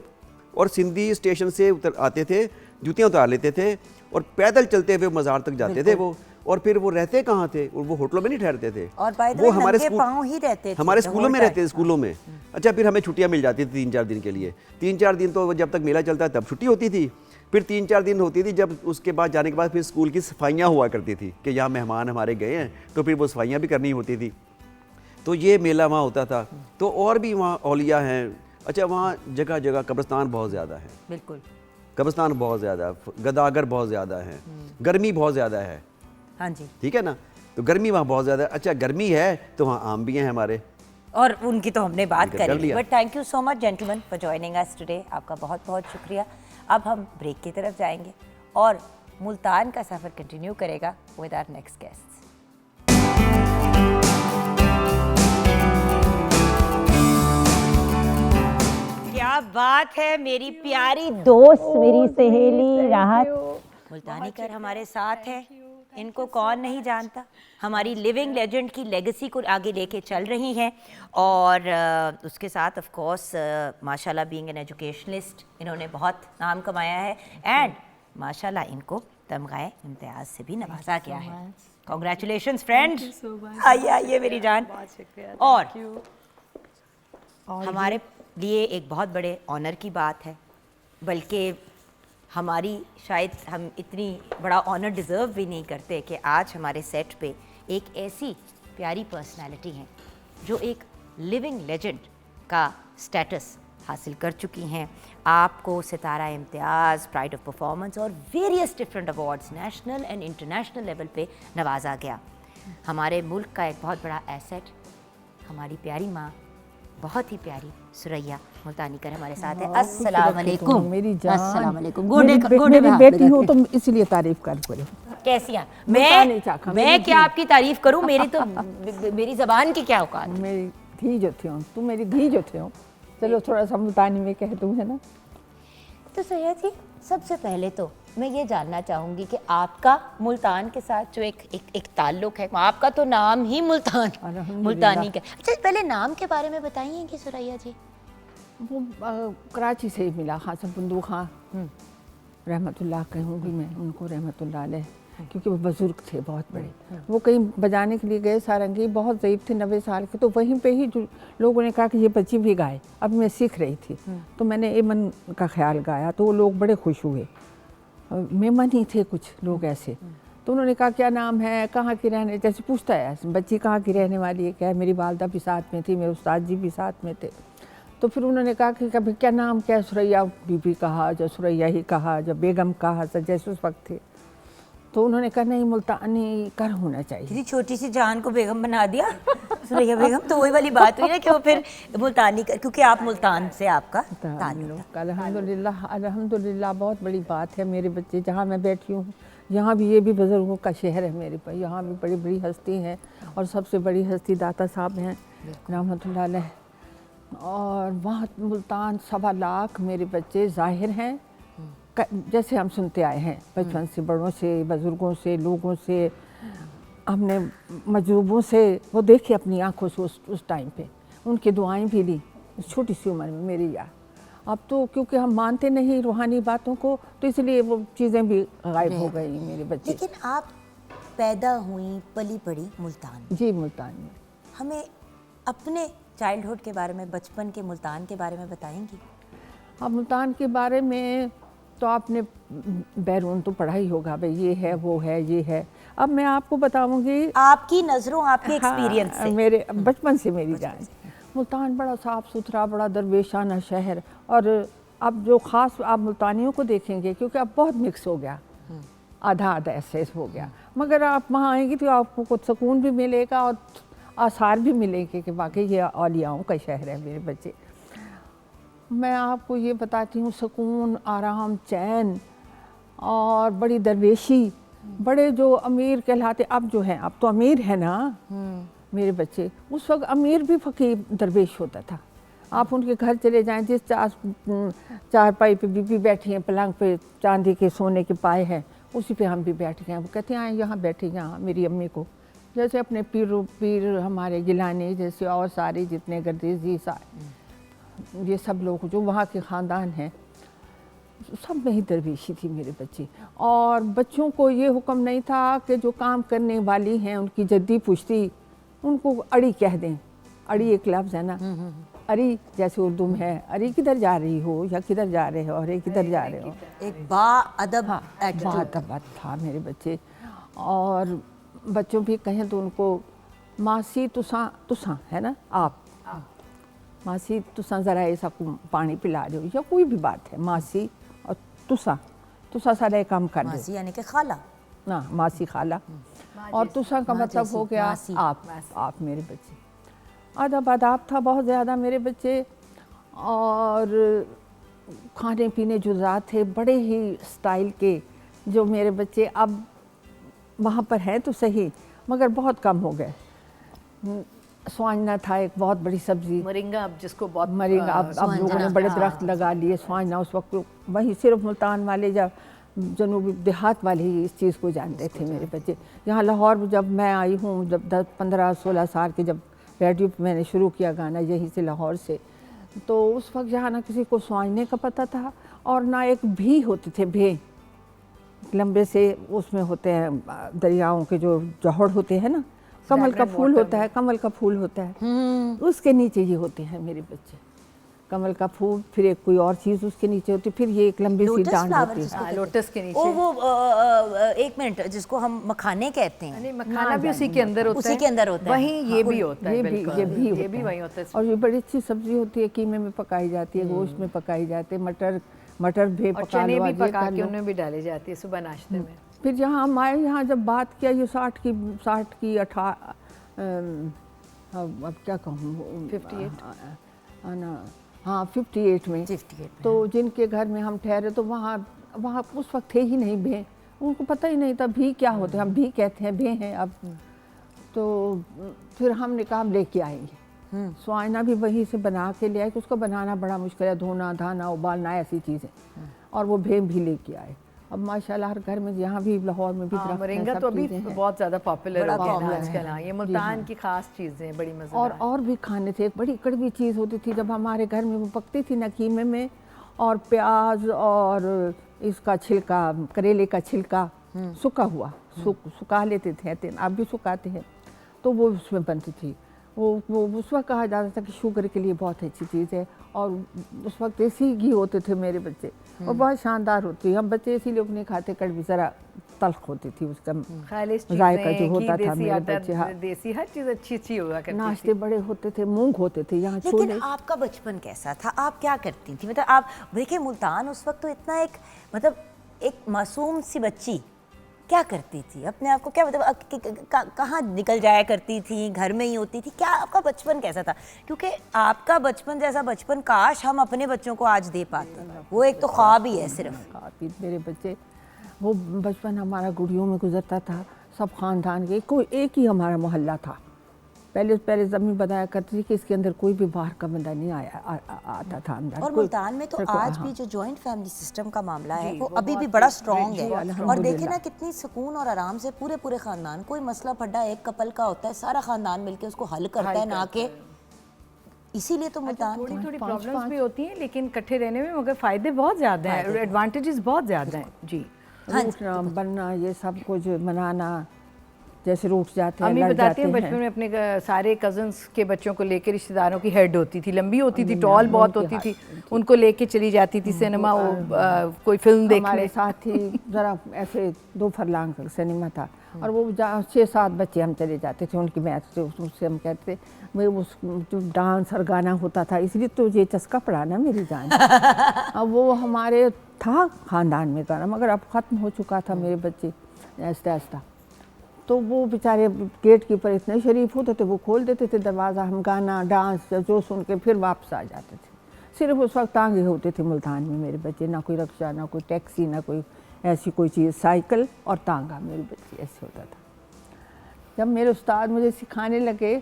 और सिंधी स्टेशन से आते थे, जूतियाँ उतार लेते थे, और पैदल चलते हुए मज़ार तक जाते थे वो। और फिर वो रहते कहाँ थे, वो होटलों में नहीं ठहरते थे, और वो हमारे पाँव ही रहते थे, हमारे स्कूलों में रहते थे, स्कूलों में। अच्छा, फिर हमें छुट्टियाँ मिल जाती थी 3-4 दिन के लिए। 3-4 दिन तो जब तक मेला चलता तब छुट्टी होती थी। फिर 3-4 दिन होती थी, जब उसके बाद जाने के बाद फिर स्कूल की सफाइयाँ हुआ करती थी कि यहाँ मेहमान हमारे गए हैं, तो फिर वो सफाइयाँ भी करनी होती थी। तो ये मेला वहाँ होता था। तो और भी वहाँ औलिया हैं। अच्छा, वहाँ जगह जगह कब्रिस्तान बहुत ज़्यादा है, बिल्कुल कब्रिस्तान बहुत ज़्यादा, गदागर बहुत ज़्यादा है, गर्मी बहुत ज़्यादा है। हाँ जी, ठीक है ना, तो गर्मी वहाँ बहुत ज़्यादा है। अच्छा, गर्मी है तो वहाँ आम भी हैं हमारे, और उनकी तो हमने बात कर करी। लिया। But thank you so much gentleman for joining us today. आपका बहुत बहुत शुक्रिया। अब हम ब्रेक की तरफ जाएंगे और मुल्तान का सफ़र कंटिन्यू करेगा विद आवर नेक्स्ट गेस्ट। क्या बात है, मेरी प्यारी दोस्त, मेरी सहेली राहत मुल्तानी कर हमारे साथ है। इनको कौन नहीं जानता, हमारी लिविंग लेजेंड की लेगेसी को आगे लेके चल रही हैं। और उसके साथ ऑफ कोर्स माशाल्लाह बीइंग एन एजुकेशनिस्ट इन्होंने बहुत नाम कमाया है। एंड माशाल्लाह इनको तमगाए इम्तियाज़ से भी नवाजा गया है। Congratulations friend. आइए आइए मेरी जान। और हमारे लिए एक बहुत बड़े ऑनर की बात है, बल्कि हमारी शायद हम इतनी बड़ा ऑनर डिज़र्व भी नहीं करते कि आज हमारे सेट पे एक ऐसी प्यारी पर्सनालिटी हैं जो एक लिविंग लेजेंड का स्टेटस हासिल कर चुकी हैं। आपको सितारा इम्तियाज़, प्राइड ऑफ परफॉर्मेंस और various different awards national and international level पे नवाजा गया। हमारे मुल्क का एक बहुत बड़ा एसेट, हमारी प्यारी माँ, बहुत ही प्यारी सुरैया मुल्तानी कर हमारे साथ है। अस्सलाम वालेकुम। मेरी जान, अस्सलाम वालेकुम। मेरी बेटी हो तुम, इसलिए तारीफ कर पड़े। कैसी हैं? मुल्तानी मैं क्या आपकी तारीफ करूं? मेरी तो मेरी जबान की क्या औकात है? मेरी धी जो थे हो तुम, मेरी धी जो थे हो। चलो थोड़ा सा मुल्तानी में कह दूँ, है ना। तो सैयद जी, सबसे पहले तो मैं ये जानना चाहूँगी कि आपका मुल्तान के साथ जो एक ताल्लुक है, आपका तो नाम ही मुल्तानी का। अच्छा, पहले नाम के बारे में बताइए कि सुरैया जी। वो कराची से ही मिला, हासन बंदू खां रहमतुल्लाह कहूँगी मैं उनको, रहमतुल्लाह अलैह, क्योंकि वो बुज़ुर्ग थे बहुत बड़े। वो कहीं बजाने के लिए गए, सारंगी, बहुत ज़ईफ़ थे, 90 साल के। तो वहीं पे ही जो लोगों ने कहा कि ये बच्ची भी गाए। अब मैं सीख रही थी तो मैंने एमन का ख्याल गाया, तो वो लोग बड़े खुश हुए। मेमन ही थे कुछ लोग ऐसे, तो उन्होंने कहा क्या नाम है, कहाँ की रहने, जैसे पूछता है बच्ची कहाँ की रहने वाली है, क्या है। मेरी वालदा भी साथ में थी, मेरे उस्ताद जी भी साथ में थे। तो फिर उन्होंने कहा कि कभी क्या नाम, क्या सुरैया बीबी कहा, जो सुरैया ही कहा, जब बेगम कहा, जैसे उस वक्त थे। तो उन्होंने कहा नहीं, मुल्तानी कर होना चाहिए। इतनी छोटी सी जान को बेगम बना दिया सुरैया बेगम। तो वही वाली बात हुई ना कि वो फिर मुल्तानी कर, क्योंकि आप मुल्तान से आपका ताल्लुक था। अल्हम्दुलिल्लाह, अल्हम्दुलिल्लाह, बहुत बड़ी बात है। मेरे बच्चे जहाँ मैं बैठी हूँ, यहाँ भी ये भी बुज़ुर्गों का शहर है मेरे पर। यहाँ भी बड़ी बड़ी हस्ती हैं, और सबसे बड़ी हस्ती दाता साहब हैं रहमतुल्लाह अलैह। और वहाँ मुल्तान 1.25 लाख मेरे बच्चे ज़ाहिर हैं, जैसे हम सुनते आए हैं बचपन से, बड़ों से, बुज़ुर्गों से, लोगों से, हमने मजरूबों से वो देखे अपनी आंखों से उस टाइम पे। उनकी दुआएं भी ली छोटी सी उम्र में मेरी याद। अब तो क्योंकि हम मानते नहीं रूहानी बातों को, तो इसलिए वो चीज़ें भी गायब हो गई मेरे बच्चे। लेकिन आप पैदा हुई पली पड़ी मुल्तान में। जी, मुल्तान में। हमें अपने चाइल्डहुड के बारे में, बचपन के मुल्तान के बारे में बताएंगी? अब मुल्तान के बारे में तो आपने बैरून तो पढ़ा ही होगा, भाई ये है वो है ये है। अब मैं आपको बताऊंगी आपकी नज़रों, आपके एक्सपीरियंस से। मेरे बचपन से मेरी जान। मुल्तान बड़ा साफ़ सुथरा, बड़ा दरवेशाना शहर। और अब जो ख़ास आप मुल्तानियों को देखेंगे, क्योंकि अब बहुत मिक्स हो गया, आधा आधा ऐसे हो गया, मगर आप वहाँ आएंगे तो आपको कुछ सुकून भी मिलेगा और आसार भी मिलेंगे कि वाकई ये औलियाओं का शहर है मेरे बच्चे। मैं आपको ये बताती हूँ, सुकून, आराम, चैन और बड़ी दरवेशी। बड़े जो अमीर कहलाते अब जो हैं, अब तो अमीर है ना मेरे बच्चे, उस वक्त अमीर भी फ़कीर दरवेश होता था। आप उनके घर चले जाएं, जिस चारपाई पे बीबी बैठी हैं, पलंग पे चांदी के सोने के पाए हैं, उसी पे हम भी बैठ गए। वो कहते हैं आए यहाँ बैठे, यहाँ मेरी अम्मी को, जैसे अपने पीर हमारे गिलानी जैसे और सारे जितने गर्देजी ये सब लोग जो वहाँ के ख़ानदान हैं, सब में ही दरवेशी थी मेरे बच्चे। और बच्चों को ये हुक्म नहीं था कि जो काम करने वाली हैं उनकी जद्दी पुश्ती उनको अड़ी कह दें। अड़ी एक लफ्ज़ है ना, अरी जैसे उर्दू में है, अरे किधर जा रही हो या किधर जा रहे हो, अरे किधर जा रहे हो। एक बाअदब बात था मेरे बच्चे। और बच्चों भी कहें तो उनको मासी तुसा है ना, आप मासी तुसा ज़रा ऐसा पानी पिला रहे हो या कोई भी बात है, मासी और तुसा सारा काम कर दो। मासी यानी कि खाला ना, मासी खाला। और तुसा का मतलब हो गया आप मेरे बच्चे। अदब आदाब था बहुत ज़्यादा मेरे बच्चे। और खाने पीने जुज़ात थे बड़े ही स्टाइल के, जो मेरे बच्चे अब वहाँ पर हैं तो सही मगर बहुत कम हो गए। स्वांजना था एक बहुत बड़ी सब्ज़ी, मरिंगा, अब जिसको बहुत मरिंगा अब लोगों ने बड़े दरख्त लगा लिए। स्वांजना उस वक्त वहीं सिर्फ मुल्तान वाले जब जनूबी देहात वाले ही इस चीज़ को जानते थे मेरे बच्चे। यहाँ लाहौर में जब मैं आई हूँ, जब 10-15-16 साल के, जब रेडियो पे मैंने शुरू किया गाना यहीं से लाहौर से, तो उस वक्त यहाँ ना किसी को स्वांजने का पता था और ना एक भी होते थे, भे लंबे से उसमें होते हैं दरियाओं के जो जौहड़ होते हैं ना, कमल का फूल होता है, कमल का फूल होता है, उसके नीचे ये होते हैं मेरे बच्चे। कमल का फूल, फिर एक कोई और चीज़ उसके नीचे होती, फिर ये एक लंबी सी डांड होती है लोटस के नीचे। ओ वो एक मिनट, जिसको हम मखाने कहते हैं। नहीं, मखाना भी उसी के अंदर होता है, उसी के अंदर होता है। वहीं ये भी होता है, ये भी वहीं होता है। और ये बड़ी अच्छी सब्जी होती है, कीमे में पकाई जाती है, गोश्त में पकाई जाती है, मटर भी और पका चने लो, भी ये पका कर के लो। उनमें भी डाली जाती है सुबह नाश्ते में। फिर जहाँ हम आए, यहाँ जब बात किया ये 60 की अब क्या कहूँ 58 ना, हाँ 58 में। 58 तो जिनके घर में हम ठहरे तो वहाँ उस वक्त थे ही नहीं भे, उनको पता ही नहीं था भी क्या होते हैं। हम भी कहते हैं भे हैं अब। तो फिर हमने कहा हम लेके आएंगे। स्वांजना भी वहीं से बना के ले आए, कि उसको बनाना बड़ा मुश्किल है, धोना धाना उबालना ऐसी चीज़ें, और वो भे भी लेके आए। अब माशाल्लाह हर घर में, यहाँ भी लाहौर में भी दरख्त मोरिंगा हैं, तो सब अभी चीज़ें हैं। बहुत ज़्यादा पॉपुलर हो गया है आजकल। हाँ, ये जी मुल्तान हाँ। की खास चीज़ें बड़ी मज़ेदार। और भी खाने थे। एक बड़ी कड़वी चीज़ होती थी जब हमारे घर में वो पकती थी ना, कीमे में और प्याज और इसका छिलका, करेले का छिलका सूखा हुआ, सुखा लेते थे, अब भी सुखाते हैं, तो वो उसमें बनती थी। वो उस वक्त कहा जाता था कि शुगर के लिए बहुत अच्छी चीज़ है। और उस वक्त देसी घी होते थे मेरे बच्चे, और बहुत शानदार होती। हम बच्चे इसीलिए नहीं खाते, कड़वी ज़रा तल्ख होती थी, उसका खालिश जायका जो चीज़ें, होता घी, था देसी मेरे आटा, बच्चे। हाँ, देसी हर चीज़ अच्छी हुआ करती थी। नाश्ते बड़े होते थे, मूंग होते थे यहाँ, लेकिन छोले। आपका बचपन कैसा था? आप क्या करती थी? मतलब आप देखिए, मुल्तान उस वक्त तो इतना एक, मतलब एक मासूम सी बच्ची क्या करती थी अपने आप को, क्या मतलब कहाँ निकल जाया करती थी, घर में ही होती थी? क्या आपका बचपन कैसा था? क्योंकि आपका बचपन जैसा बचपन काश हम अपने बच्चों को आज दे पाते। वो एक तो ख्वाब ही है सिर्फ। काफ़ी मेरे बच्चे, वो बचपन हमारा गुड़ियों में गुजरता था। सब ख़ानदान के, कोई एक ही हमारा मोहल्ला था। पहले ज़मीन बताया करती थी कि इसके अंदर कोई भी बाहर का बंदा नहीं आता था अंदर। और मुल्तान में तो आज भी जो जॉइंट फैमिली सिस्टम का मामला है वो अभी भी बहुत बड़ा स्ट्रॉन्ग है। और अल्हम्दुलिल्लाह। देखे ना कितनी सुकून और आराम से पूरे ख़ानदान, कोई मसला फड्डा एक कपल का होता है, सारा ख़ानदान मिलके उसको हल करता है, ना कि इसीलिए तो मुल्तान थोड़ी थोड़ी पाँच- प्रॉब्लम्स भी होती हैं लेकिन इकट्ठे रहने में मगर फ़ायदे बहुत ज़्यादा हैं, एडवांटेजेस बहुत ज़्यादा हैं जी। रूठना बनना ये सब कुछ मनाना, जैसे रूठ जाते हैं अम्मी लड़ बताती जाते हैं हैं। बचपन में अपने सारे कजन्स के बच्चों को लेकर रिश्तेदारों की हेड होती थी, लंबी होती थी, टॉल बहुत होती थी, उनको लेके चली जाती थी सिनेमा, वो कोई फिल्म देखने। हमारे साथ ही ज़रा ऐसे 2 फरलांग का सिनेमा था और वो 6-7 बच्चे हम चले जाते थे उनकी मैच से, उससे हम कहते थे भाई उस जो डांस और गाना होता था इसलिए तो ये चस्का पड़ा ना मेरी जान। अब वो हमारे था ख़ानदान में गाना, मगर अब ख़त्म हो चुका था, मेरे बच्चे आहिस्ता आहिस्ता। तो वो बेचारे गेट कीपर इतने शरीफ होते थे, वो खोल देते थे दरवाज़ा, हम गाना डांस जो सुन के फिर वापस आ जाते थे। सिर्फ उस वक्त तांगे होते थे मुल्तान में मेरे बच्चे, ना कोई रिक्शा, ना कोई टैक्सी, ना कोई ऐसी कोई चीज़, साइकिल और तांगा मेरे बच्चे ऐसे होता था। जब मेरे उस्ताद मुझे सिखाने लगे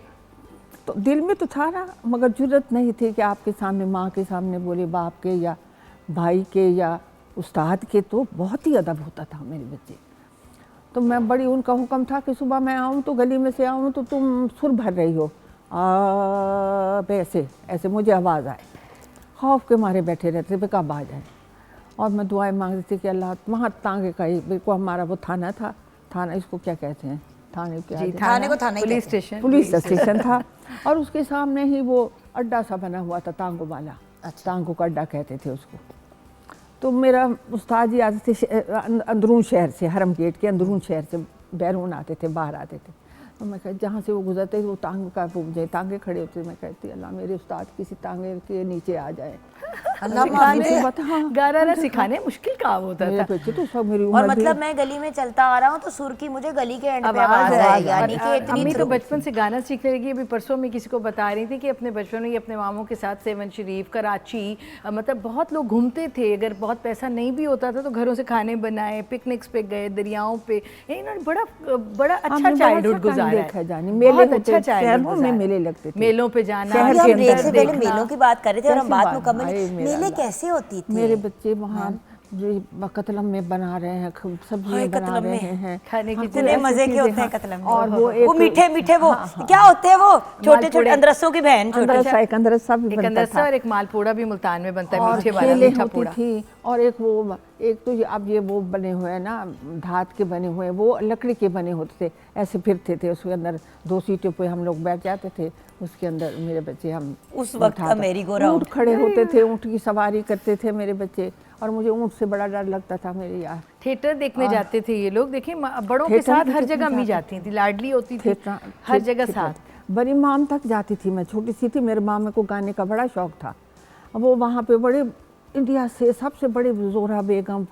तो दिल में तो था ना, मगर जुर्रत नहीं थी कि आपके सामने, माँ के सामने बोले, बाप के या भाई के या उस्ताद के, तो बहुत ही अदब होता था मेरे बच्चे। तो मैं बड़ी, उनका हुक्म था कि सुबह मैं आऊँ तो गली में से आऊँ तो तुम सुर भर रही हो, ऐसे ऐसे मुझे आवाज़ आए, खौफ के मारे बैठे रहते थे कब आ जाए। और मैं दुआएं मांगती थी कि अल्लाह, वहाँ तांगे का ही बिल्कुल हमारा वो थाना था, थाना इसको क्या कहते हैं, थाने के आगे थाने को थाना ही पुलिस कहते हैं। स्टेशन, पुलिस स्टेशन था और उसके सामने ही वो अड्डा सा बना हुआ था तांगों वाला, तांगों का अड्डा कहते थे उसको। तो मेरा उस्ताद जी आते थे अंदरून शहर से, हरम गेट के अंदरून शहर से बैरून आते थे, बाहर आते थे। तो मैं कहती, जहाँ से वो गुजरते थे वो टांग का मुझे तांगे खड़े होते थे, मैं कहती अल्लाह मेरे उस्ताद किसी तांगे के नीचे आ जाए। अल्लाह सिखाने माफ़ी दे। बता, हाँ, गाना सिखाने मुश्किल काम होता मेरे था। बच्चे तो सब मेरी और उम्र मतलब भी- मैं गली में चलता आ रहा हूँ तो सुर की मुझे गली के एंड पे आवाज़ आवाज़ आएगी। आएगी, यानी कि और इतनी अम्मी तो थ्रू। बचपन से गाना सीखने लगी। अभी परसों में किसी को बता रही थी कि अपने बचपन में ये अपने मामों के साथ सेवन शरीफ, कराची, मतलब बहुत लोग घूमते थे। अगर बहुत पैसा नहीं भी होता था तो घरों से खाने बनाए, पिकनिक्स पे गए, दरियाओं पे, इन्होंने बड़ा अच्छा हमने बड़ा चाइल्डहुड अच्छा गुजारा देखा है। जाने, मेले बहुत होते, अच्छा चाइल्डहुड शहरों में मेले लगते थे, मेलों पे जाना, शहर हम के ब्रेक अंदर से पहले देखना। मेलों की बात कर रहे थे और हम कैसी बात बात, मुकम्मल, हाय मेरा मेले अल्लाह। कैसे होती थी? मेरे बच्चे वहाँ कतलम में बना रहे हैं, हाय, सब्जियाँ बना कतलम रहे में हैं, खाने की हाँ, इतने ऐसी मजे के चीज़ें, होते हैं हाँ। कतलम में। और वो वो मीठे मीठे वो हाँ, हाँ। क्या होते हैं, वो छोटे छोटे मालपुड़े। अंदरसों की बहन, छोटे अंदरसा, एक अंदरसा भी एक बनता अंदरसा था और एक मालपूड़ा भी मुल्तान में बनता है, और मीठे वाला, खेलें मीठा होती पूड़ा। थी। और एक वो, एक तो अब ये वो बने हुए हैं ना, धात के बने हुए, वो लकड़ी के बने होते थे, ऐसे फिरते थे, उसके अंदर 2 सीटों पे हम लोग बैठ जाते थे, उसके अंदर मेरे बच्चे, हम उस वक्त का मेरी गो राउंड। ऊँट खड़े होते थे, ऊँट की सवारी करते थे मेरे बच्चे, और मुझे ऊँट से बड़ा डर लगता था मेरे यार। थिएटर देखने जाते थे ये लोग। देखिए बड़ों के थिएटर साथ भी हर देखने जगह अम्मी जाते जाती थी, लाडली होती थी, थिएटर, हर जगह थिएटर। साथ। बड़ी माम तक जाती थी, मैं छोटी सी थी, मेरे मामे को गाने का बड़ा शौक था। वो वहाँ पे बड़े इंडिया से सबसे बड़े जोरा बेगम,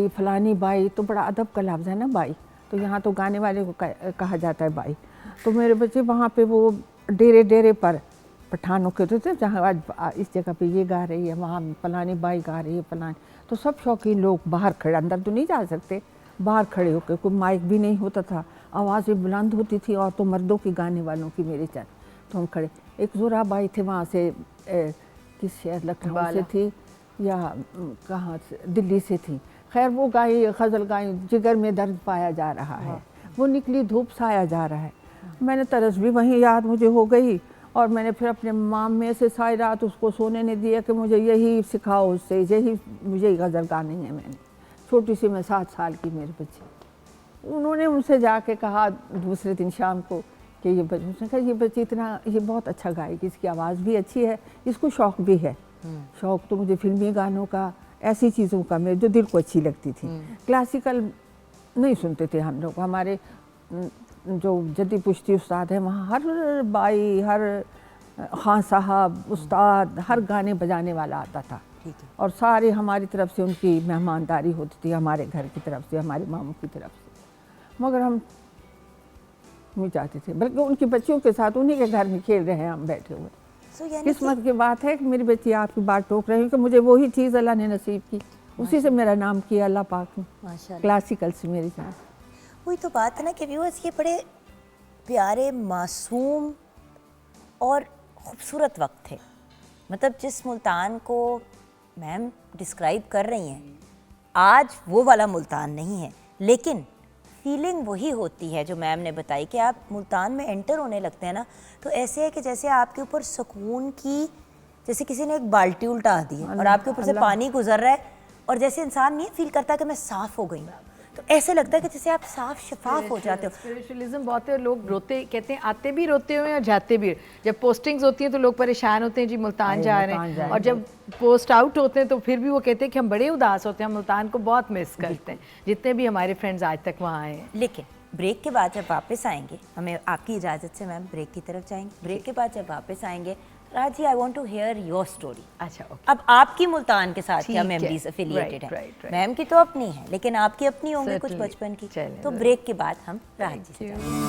फलानी बाई, तो बड़ा अदब का लफ्ज़ है ना बाई, तो यहाँ तो गाने वाले को कहा जाता है बाई। तो मेरे बच्चे वहाँ पे वो डेरे पर पठानों के होते थे, जहाँ आज इस जगह पे ये गा रही है, वहाँ फलानी बाई गा रही है, फलानी, तो सब शौकीन लोग बाहर खड़े, अंदर तो नहीं जा सकते, बाहर खड़े होकर, कोई माइक भी नहीं होता था, आवाज़ें बुलंद होती थी, और तो मर्दों की गाने वालों की मेरे साथ, तो हम खड़े। एक जोरा बाई थे वहाँ से, किस शहर, लखनऊ से थी या कहाँ से, दिल्ली से थी। खैर वो गाई, गज़ल गाई, जिगर में दर्द पाया जा रहा है, वो निकली धूप साया जा रहा है। मैंने तरस भी वहीं याद मुझे हो गई, और मैंने फिर अपने माम में से सारी रात उसको सोने नहीं दिया कि मुझे यही सिखाओ, उससे यही मुझे गज़ल गानी है। मैंने छोटी सी, मैं 7 साल की, मेरे बच्चे, उन्होंने उनसे जाके कहा दूसरे दिन शाम को कि ये बच्चे, उसने कहा ये बच्ची इतना, ये बहुत अच्छा गाएगी, इसकी आवाज़ भी अच्छी है, इसको शौक़ भी है। शौक़ तो मुझे फिल्मी गानों का, ऐसी चीज़ों का, मेरे जो दिल को अच्छी लगती थी। क्लासिकल नहीं सुनते थे हम लोग, हमारे जो जद्दी पुश्ती उस्ताद हैं वहाँ हर बाई, हर खान साहब, उस्ताद, हर गाने बजाने वाला आता था, और सारे हमारी तरफ से उनकी मेहमानदारी होती थी, हमारे घर की तरफ से, हमारे मामू की तरफ से। मगर हम नहीं चाहते थे, बल्कि उनकी बच्चियों के साथ उन्हीं के घर में खेल रहे हैं हम बैठे हुए। किस्मत की बात है कि मेरी बच्ची आपकी बात टोक रही है कि मुझे वही चीज़ अल्लाह ने नसीब की, उसी से मेरा नाम किया अल्लाह पाक ने, माशाल्लाह। क्लासिकल से मेरी जान। वही तो बात है ना कि व्यूअर्स, ये बड़े प्यारे, मासूम और ख़ूबसूरत वक्त थे। मतलब जिस मुल्तान को मैम डिस्क्राइब कर रही हैं, आज वो वाला मुल्तान नहीं है, लेकिन फीलिंग वही होती है जो मैम ने बताई कि आप मुल्तान में एंटर होने लगते हैं ना, तो ऐसे है कि जैसे आपके ऊपर सुकून की, जैसे किसी ने एक बाल्टी उल्टा दी है और आपके ऊपर से पानी गुजर रहा है, और जैसे इंसान नहीं फील करता कि मैं साफ़ हो गई हूँ, तो ऐसे लगता है कि जैसे आप साफ शफाफ हो जाते हो। स्पिरिचुअलिज्म बहुत है, लोग रोते, कहते हैं आते भी रोते हुए और जाते भी। जब पोस्टिंग्स होती हैं तो लोग परेशान होते हैं जी मुल्तान जा रहे हैं, और जब पोस्ट आउट होते हैं तो फिर भी वो कहते हैं कि हम बड़े उदास होते हैं, हम मुल्तान को बहुत मिस करते हैं, जितने भी हमारे फ्रेंड्स आज तक वहाँ आए हैं। लेकिन ब्रेक के बाद जब वापस आएंगे, हमें आपकी इजाज़त से मैम ब्रेक की तरफ जाएंगे। ब्रेक के बाद जब वापस आएंगे, Raji I want to hear your story. अच्छा, ओके। अब आपकी मुल्तान के साथ क्या ठीक है, मेमोरीज एफिलिएटेड right, है? right, right. मैम की तो अपनी है, लेकिन आपकी अपनी होंगी कुछ Certainly. बचपन की। चलें, तो right. ब्रेक के बाद हम राहत जी से जाएंगे।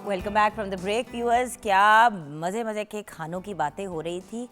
Welcome back from the break viewers. क्या मज़े मज़े के खानों की बातें हो रही थी,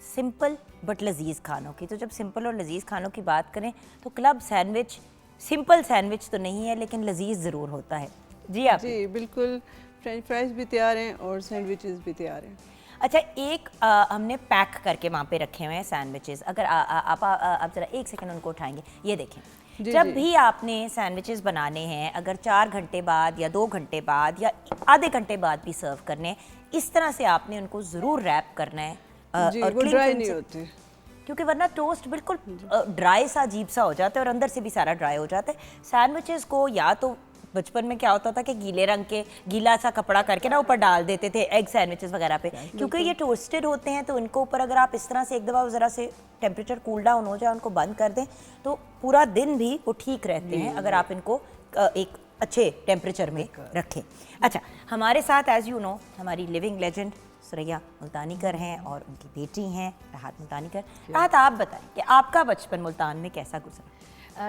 सिंपल बट लजीज खानों की। तो जब सिंपल और लजीज खानों की बात करें तो क्लब सैंडविच सिंपल सैंडविच तो नहीं है, लेकिन लजीज ज़रूर होता है। जी आप? जी बिल्कुल, फ्रेंच फ्राइज भी तैयार हैं और सैंडविचेस भी तैयार हैं। अच्छा, एक हमने पैक करके वहाँ पे रखे हुए हैं सैंडविचेस। अगर आप ज़रा एक सेकंड उनको उठाएंगे, ये देखें। जब भी आपने सैंडविचेस बनाने हैं, अगर 4 घंटे बाद या 2 घंटे बाद या आधे घंटे बाद भी सर्व करने हैं, इस तरह से आपने उनको ज़रूर रैप करना है। जी, और वो clean ड्राई film नहीं से, होते, क्योंकि वरना टोस्ट बिल्कुल ड्राई सा अजीब सा हो जाता है और अंदर से भी सारा ड्राई हो जाता है। सैंडविचेस को या तो बचपन में क्या होता था कि गीले रंग के गीला सा कपड़ा करके ना ऊपर डाल देते थे एग सैंडविचेस वगैरह पे, क्योंकि ये टोस्टेड होते हैं, तो इनको ऊपर अगर आप इस तरह से एक दफ़ा ज़रा से टेम्परेचर कूल डाउन हो जाए, उनको बंद कर दें, तो पूरा दिन भी वो ठीक रहते हैं अगर आप इनको एक अच्छे टेम्परेचर में रखें। अच्छा, हमारे साथ एज़ यू नो हमारी लिविंग लेजेंड सुरैया मुल्तानीकर हैं और उनकी बेटी हैं राहत मुल्तानीकर। राहत, आप बताएं कि आपका बचपन मुल्तान में कैसा गुजरा?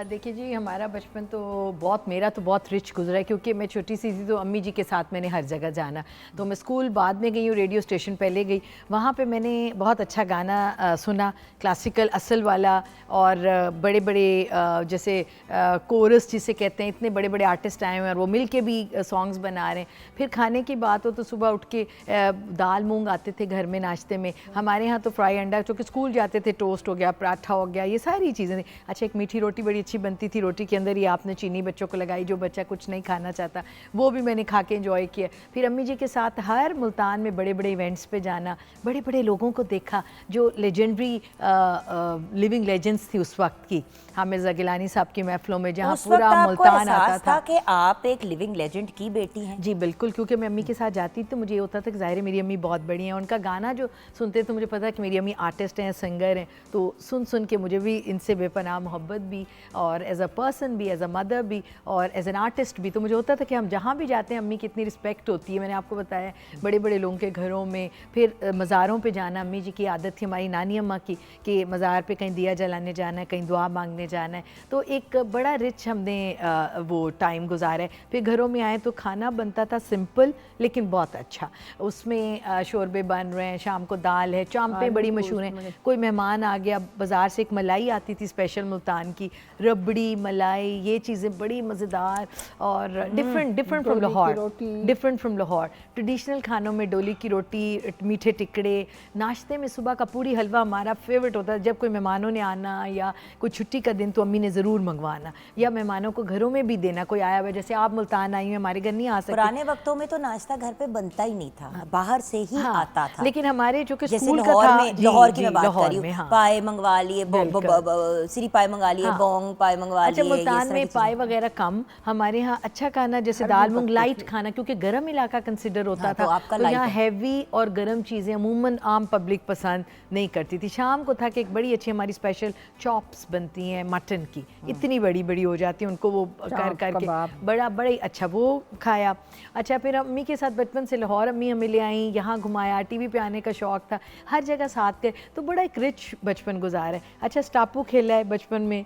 देखिए जी, हमारा बचपन तो मेरा तो बहुत रिच गुजरा है, क्योंकि मैं छोटी सी थी तो अम्मी जी के साथ मैंने हर जगह जाना। तो मैं स्कूल बाद में गई हूँ, रेडियो स्टेशन पहले गई, वहाँ पे मैंने बहुत अच्छा गाना सुना, क्लासिकल असल वाला, और बड़े बड़े जैसे कोरस जिसे कहते हैं, इतने बड़े बड़े आर्टिस्ट आए हुए हैं और वो मिल के भी सॉन्ग्स बना रहे हैं। फिर खाने की बात हो तो सुबह उठ के दाल मूंग आते थे घर में नाश्ते में। हमारे यहाँ तो फ्राई अंडा, चूँकि स्कूल जाते थे, टोस्ट हो गया, पराठा हो गया, ये सारी चीज़ें। अच्छा, एक मीठी रोटी अच्छी बनती थी, रोटी के अंदर ही आपने चीनी बच्चों को लगाई, जो बच्चा कुछ नहीं खाना चाहता, वो भी मैंने खा के एंजॉय किया। फिर अम्मी जी के साथ हर मुल्तान में बड़े बड़े इवेंट्स पे जाना, बड़े बड़े लोगों को देखा जो लेजेंडरी लिविंग लेजेंड्स थी उस वक्त की, हामिज़ा गिलानी साहब की महफिलों में, जहाँ पूरा मुल्तान आता था कि आप एक लिविंग लेजेंड की बेटी हैं। जी बिल्कुल, क्योंकि मैं अम्मी के साथ जाती तो मुझे ये होता था कि ज़ाहिर है मेरी अम्मी बहुत बड़ी हैं, उनका गाना जो सुनते तो मुझे पता है कि मेरी अम्मी आर्टिस्ट हैं, सिंगर हैं, तो सुन सुन के मुझे भी इनसे बेपनाह मोहब्बत भी, और एज अ पर्सन भी, एज अ मदर भी, और एज एन आर्टिस्ट भी। तो मुझे होता था कि हम जहाँ भी जाते हैं अम्मी की इतनी रिस्पेक्ट होती है। मैंने आपको बताया बड़े बड़े लोगों के घरों में, फिर मज़ारों पे जाना, अम्मी जी की आदत थी, हमारी नानी अम्मा की, कि मज़ार पे कहीं दिया जलाने जाना है, कहीं दुआ मांगने जाना है। तो एक बड़ा रिच हमने वो टाइम गुजारा है। फिर घरों में आए तो खाना बनता था सिंपल लेकिन बहुत अच्छा, उसमें शोरबे बन रहे हैं, शाम को दाल है, चांपें बड़ी मशहूर हैं। कोई मेहमान आ गया, बाज़ार से एक मलाई आती थी स्पेशल मुल्तान की, रबड़ी मलाई, ये चीज़ें बड़ी मज़ेदार और different from Lahore, different from Lahore. Traditional खानों में डोली की रोटी, मीठे टिकड़े, नाश्ते में सुबह का पूरी हलवा हमारा फेवरेट होता है। जब कोई मेहमानों ने आना या कोई छुट्टी का दिन तो अम्मी ने ज़रूर मंगवाना, या मेहमानों को घरों में भी देना। कोई आया हुआ, जैसे आप मुल्तान आई हैं, हमारे घर नहीं आ सकते। पुराने वक्तों में तो नाश्ता घर पे बनता ही नहीं था, बाहर से ही आता था। लेकिन हमारे जो कि जैसे स्कूल का था, लाहौर की मैं बात कर रही हूँ, हाँ। पाए मंगवा लिए, सिरी पाए मंगवा लिए, बोंग पाए मंगवा लिए। अच्छा, मुल्तान में पाए वगैरह कम, हमारे यहाँ अच्छा खाना जैसे दाल मूंग लाइट खाना, क्योंकि गर्म इलाका कंसिडर होता था, तो यहाँ हैवी और गर्म चीज़ें अमूमन आम पब्लिक पसंद नहीं करती थी। शाम को था कि एक बड़ी अच्छी हमारी स्पेशल चॉप्स बनती हैं मटन की, इतनी बड़ी बड़ी हो जाती है, उनको वो कर करके बड़ा ही अच्छा वो खाया। अच्छा, फिर अम्मी के साथ बचपन से लाहौर अम्मी हमें ले आई, यहाँ घुमाया, टीवी पे आने का शौक़ था, हर जगह साथ गए, तो बड़ा एक रिच बचपन गुजारा है। अच्छा, स्टापू खेला है बचपन में,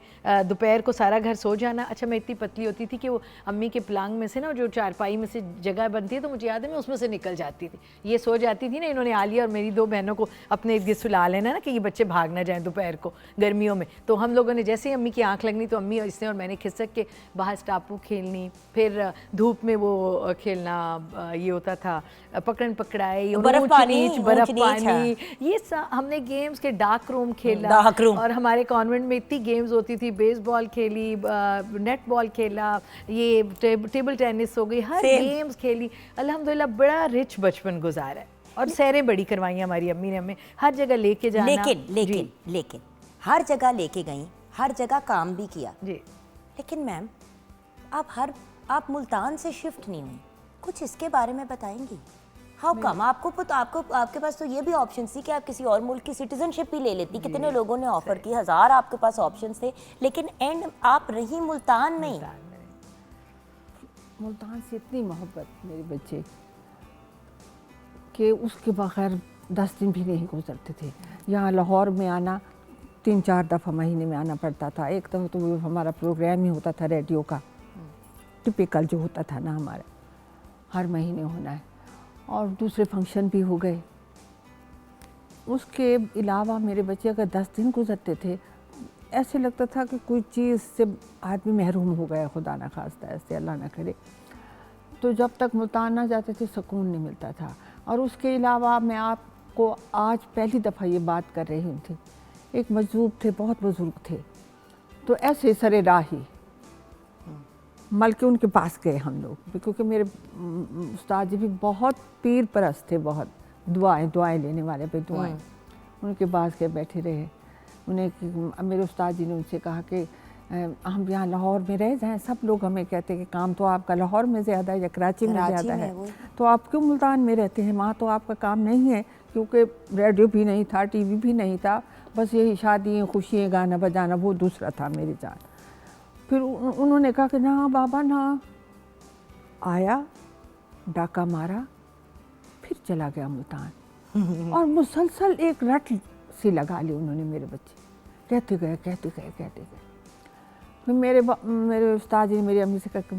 दोपहर को सारा घर सो जाना। अच्छा मैं इतनी पतली होती थी कि वो अम्मी के पलंग में से ना जो चारपाई में से जगह बनती है तो मुझे याद है मैं उसमें से निकल जाती थी। ये सो जाती थी ना, इन्होंने आलिया और मेरी 2 बहनों को अपने इर्द गिर्द सुला लेना ना कि ये बच्चे भाग ना जाएं दोपहर को गर्मियों में। तो हम लोगों ने जैसे ही अम्मी की आंख लगनी तो अम्मी और इसने और मैंने खिसक के बाहर स्टापू खेलनी, फिर धूप में वो खेलना, ये होता था पकड़न पकड़ाई, बर्फ ऊंच पानी, नीच, बर्फ ऊंच नीच, पानी, ये हमने गेम्स के डार्क रूम खेला। Dark room. और हमारे कॉन्वेंट में इतनी गेम्स होती थी, बेसबॉल खेली, नेट बॉल खेला, ये टेबल टेनिस हो गई, हर Same. गेम्स खेली। अल्हम्दुलिल्लाह बड़ा रिच बचपन गुजारा है और सैरें बड़ी करवाई हमारी अम्मी ने हमें, हर जगह लेके जाना। लेकिन हर जगह लेके गई, हर जगह काम भी किया जी। लेकिन मैम आप मुल्तान से शिफ्ट नहीं हुई, कुछ इसके बारे में बताएंगी? How come? आपके पास तो ये भी ऑप्शन थी कि आप किसी और मुल्क की सिटीजनशिप भी ले लेती। कितने लोगों ने ऑफर की, 1000 आपके पास ऑप्शंस थे, लेकिन एंड आप रही मुल्तान में ही। मुल्तान से इतनी मोहब्बत मेरे बच्चे कि उसके बगैर 10 दिन भी नहीं गुजरते थे। यहाँ लाहौर में आना 3-4 दफ़ा महीने में आना पड़ता था। एक दफ़ा तो वो हमारा प्रोग्राम ही होता था रेडियो का, टिपिकल जो होता था ना हमारा, हर महीने होना है, और दूसरे फंक्शन भी हो गए। उसके अलावा मेरे बच्चे अगर 10 दिन गुजरते थे ऐसे लगता था कि कोई चीज़ से आदमी महरूम हो गया, खुदा ना खास्ता, ऐसे अल्लाह ना करे। तो जब तक मुल्तान ना जाते थे सुकून नहीं मिलता था। और उसके अलावा मैं आपको आज पहली दफ़ा ये बात कर रही थी, एक मजदूर थे, बहुत बुज़ुर्ग थे, तो ऐसे सरे राही मल के उनके पास गए हम लोग, क्योंकि मेरे उस्ताद जी भी बहुत पीर परस्त थे, बहुत दुआएं लेने वाले पे दुआएं। उनके पास गए, बैठे रहे। उन्हें मेरे उस्ताद जी ने उनसे कहा कि हम यहाँ लाहौर में रह जाएं, सब लोग हमें कहते हैं कि काम तो आपका लाहौर में ज़्यादा है या कराची में ज़्यादा है, तो आप क्यों मुल्तान में रहते हैं? वहाँ तो आपका काम नहीं है, क्योंकि रेडियो भी नहीं था, टीवी भी नहीं था, बस यही शादियाँ, खुशियाँ, गाना बजाना, वो दूसरा था मेरी जान। फिर उन्होंने कहा कि ना बाबा ना, आया, डाका मारा, फिर चला गया मुल्तान। और मुसलसल एक रट सी लगा ली उन्होंने मेरे बच्चे, कहते गए। फिर मेरे उस्ताद जी ने मेरी अम्मी से कहा कि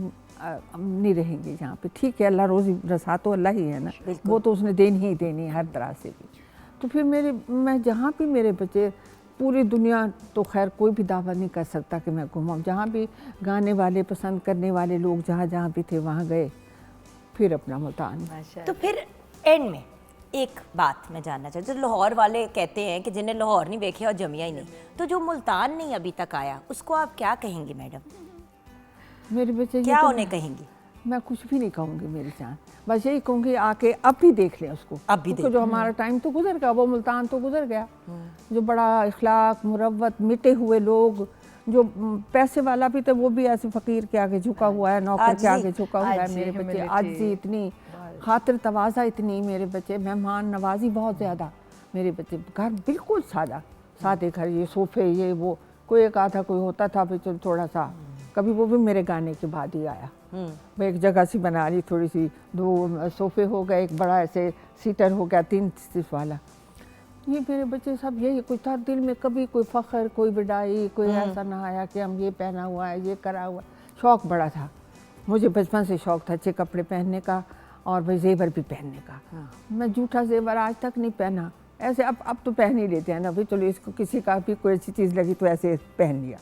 नहीं रहेंगे यहाँ पे। ठीक है, अल्लाह रोज़ी रसा तो अल्लाह ही है ना, वो तो उसने देनी ही देनी है हर तरह से भी। तो फिर मैं जहाँ भी मेरे बच्चे, पूरी दुनिया तो खैर कोई भी दावा नहीं कर सकता कि मैं घुमाऊँ, जहाँ भी गाने वाले, पसंद करने वाले लोग जहाँ भी थे वहाँ गए, फिर अपना मुल्तान। तो फिर एंड में एक बात मैं जानना चाहती हूँ, जो लाहौर वाले कहते हैं कि जिन्हें लाहौर नहीं देखे और जमिया ही नहीं, तो जो मुल्तान नहीं अभी तक आया उसको आप क्या कहेंगी मैडम? मेरे बच्चे क्या उन्हें कहेंगी? मैं कुछ भी नहीं कहूँगी मेरी जान, बस यही कहूँगी आके अब भी देख लें उसको, अब भी जो हमारा टाइम तो गुजर गया, वो मुल्तान तो गुजर गया। जो बड़ा इखलाक, मुरव्वत, मिटे हुए लोग, जो पैसे वाला भी था वो भी ऐसे फ़कीर के आगे झुका हुआ है, नौकर के आगे झुका हुआ है। मेरे बच्चे आजी इतनी, खातिर तवाज़ा इतनी, मेरे बच्चे मेहमान नवाजी बहुत ज़्यादा। मेरे बच्चे घर बिल्कुल सादे घर, ये सोफ़े, ये वो, कोई एक आधा कोई होता था फिर चलो थोड़ा सा, कभी वो भी मेरे गाने के बाद ही आया। मैं एक जगह सी बना ली थोड़ी सी, 2 सोफ़े हो गए, एक बड़ा ऐसे सीटर हो गया, 3 सीट वाला। ये मेरे बच्चे सब यही कुछ था दिल में, कभी कोई फ़ख्र, कोई बिडाई, कोई ऐसा ना आया कि हम ये पहना हुआ है, ये करा हुआ। शौक़ बड़ा था मुझे, बचपन से शौक़ था अच्छे कपड़े पहनने का और भाई जेवर भी पहनने का। मैं जूठा जेवर आज तक नहीं पहना, ऐसे अब तो पहन ही लेते हैं ना भाई, चलो इसको किसी का भी कोई अच्छी चीज़ लगी तो ऐसे पहन लिया।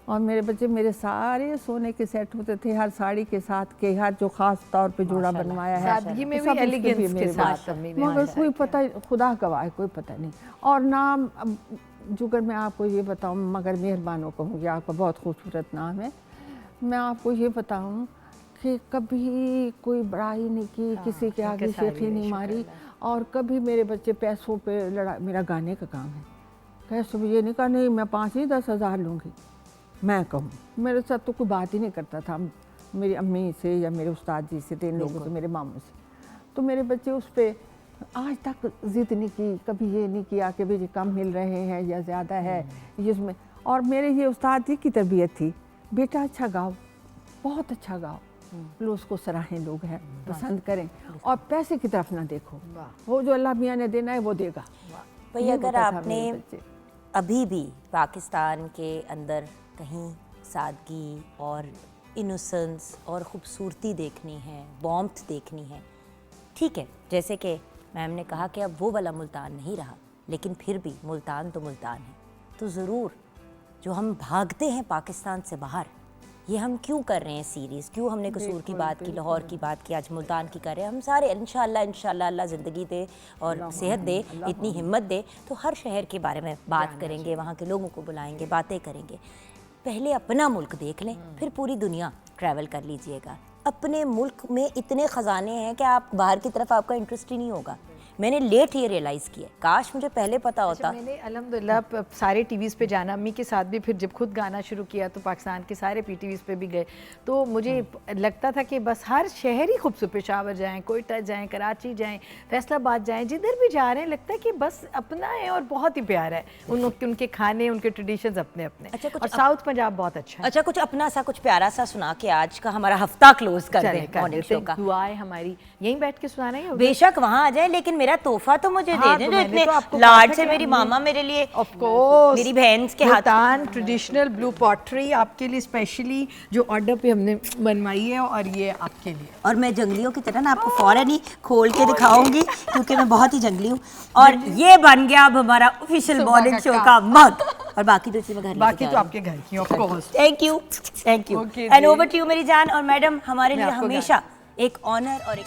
और मेरे बच्चे, मेरे सारे सोने के सेट होते थे, हर साड़ी के साथ के, हर जो ख़ास तौर पे जोड़ा बनवाया है, सादगी में भी एलिगेंस के साथ, मगर कोई पता, खुदा गवाह, कोई पता नहीं। और नाम जुगर मैं आपको ये बताऊँ, मगर मेहरबानों कहूँगी, आपका बहुत खूबसूरत नाम है, मैं आपको ये बताऊँ कि कभी कोई बड़ाई नहीं की, किसी के आगे शेखी नहीं मारी, और कभी मेरे बच्चे पैसों पे लड़ा, मेरा गाने का काम है, पैसों पे ये नहीं कहा नहीं मैं 5 नहीं 10 हज़ार लूँगी, मैं कहूँ। मेरे साथ तो कोई बात ही नहीं करता था, मेरी अम्मी से या मेरे उस्ताद जी से, 3 लोगों से, मेरे मामू से। तो मेरे बच्चे उस पर आज तक ज़िद नहीं की, कभी ये नहीं किया कि भाई कम मिल रहे हैं या ज़्यादा है जिसमें। और मेरे ये उस्ताद जी की तरबियत थी, बेटा अच्छा गाओ, बहुत अच्छा गाओ, लोग उसको सराहें, लोग हैं पसंद करें, और पैसे की तरफ ना देखो, वो जो अल्लाह मियाँ ने देना है वो देगा। भाई अगर आपने अभी भी पाकिस्तान के अंदर कहीं सादगी और इनोसेंस और ख़ूबसूरती देखनी है, वार्मथ देखनी है। ठीक है, जैसे कि मैम ने कहा कि अब वो वाला मुल्तान नहीं रहा, लेकिन फिर भी मुल्तान तो मुल्तान है। तो ज़रूर जो हम भागते हैं पाकिस्तान से बाहर, ये हम क्यों कर रहे हैं सीरीज़, क्यों हमने कसूर की बात की, लाहौर की बात की, आज मुल्तान की कर रहे हैं। हम सारे इंशाल्लाह अल्लाह ज़िंदगी दे और सेहत दे, इतनी हिम्मत दे, तो हर शहर के बारे में बात करेंगे, वहाँ के लोगों को बुलाएंगे, बातें करेंगे। पहले अपना मुल्क देख लें, फिर पूरी दुनिया ट्रैवल कर लीजिएगा। अपने मुल्क में इतने ख़जाने हैं कि आप बाहर की तरफ आपका इंटरेस्ट ही नहीं होगा। मैंने लेट ये रियलाइज़ किया, काश मुझे पहले पता होता। मैंने अल्हम्दुलिल्लाह सारे टीवीज़ पे जाना, अम्मी के साथ भी, फिर जब खुद गाना शुरू किया तो पाकिस्तान के सारे पीटीवीज़ पे भी गए, तो मुझे लगता था कि बस हर शहर ही खूबसूरत, पेशावर जाएं, कोयटा जाएं, कराची जाएं, फैसलाबाद जाएं, जिधर भी जा रहे हैं लगता है कि बस अपना है और बहुत ही प्यारा है। उनके खाने, उनके ट्रेडिशंस अपने अपने। अच्छा, और साउथ पंजाब बहुत अच्छा है। अच्छा, कुछ अपना सा कुछ प्यारा सा सुना के आज का हमारा हफ्ता क्लोज कर दें मॉर्निंग शो का। दुआएं हमारी यहीं बैठ के सुनाना है। बेशक वहाँ आ जाए, लेकिन मेरा तोहफा तो मुझे हाँ, दे तो दे। मैंने इतने तो आपको लाड कहा से था मेरी कि मामा मेरे लिए, ऑफ कोर्स, मेरी बहन के हाथ मुल्तान ट्रेडिशनल ब्लू पॉटरी आपके लिए स्पेशली जो ऑर्डर पे हमने बनवाई है, और ये आपके लिए। और मैं जंगलियों की तरह ना आपको फौरन ही खोल के दिखाऊंगी, क्योंकि मैं बहुत ही जंगली हूँ। और ये बन गया अब हमारा ऑफिशियल मॉर्निंग शो का मग। और बाकी तो चीज़ें मैं घर बाकी तो आपके घर की, of course. Thank you Okay, and जी। ओवर टू यू मेरी जान। और मैडम, हमारे मैं लिए आपको हमेशा एक ऑनर और एक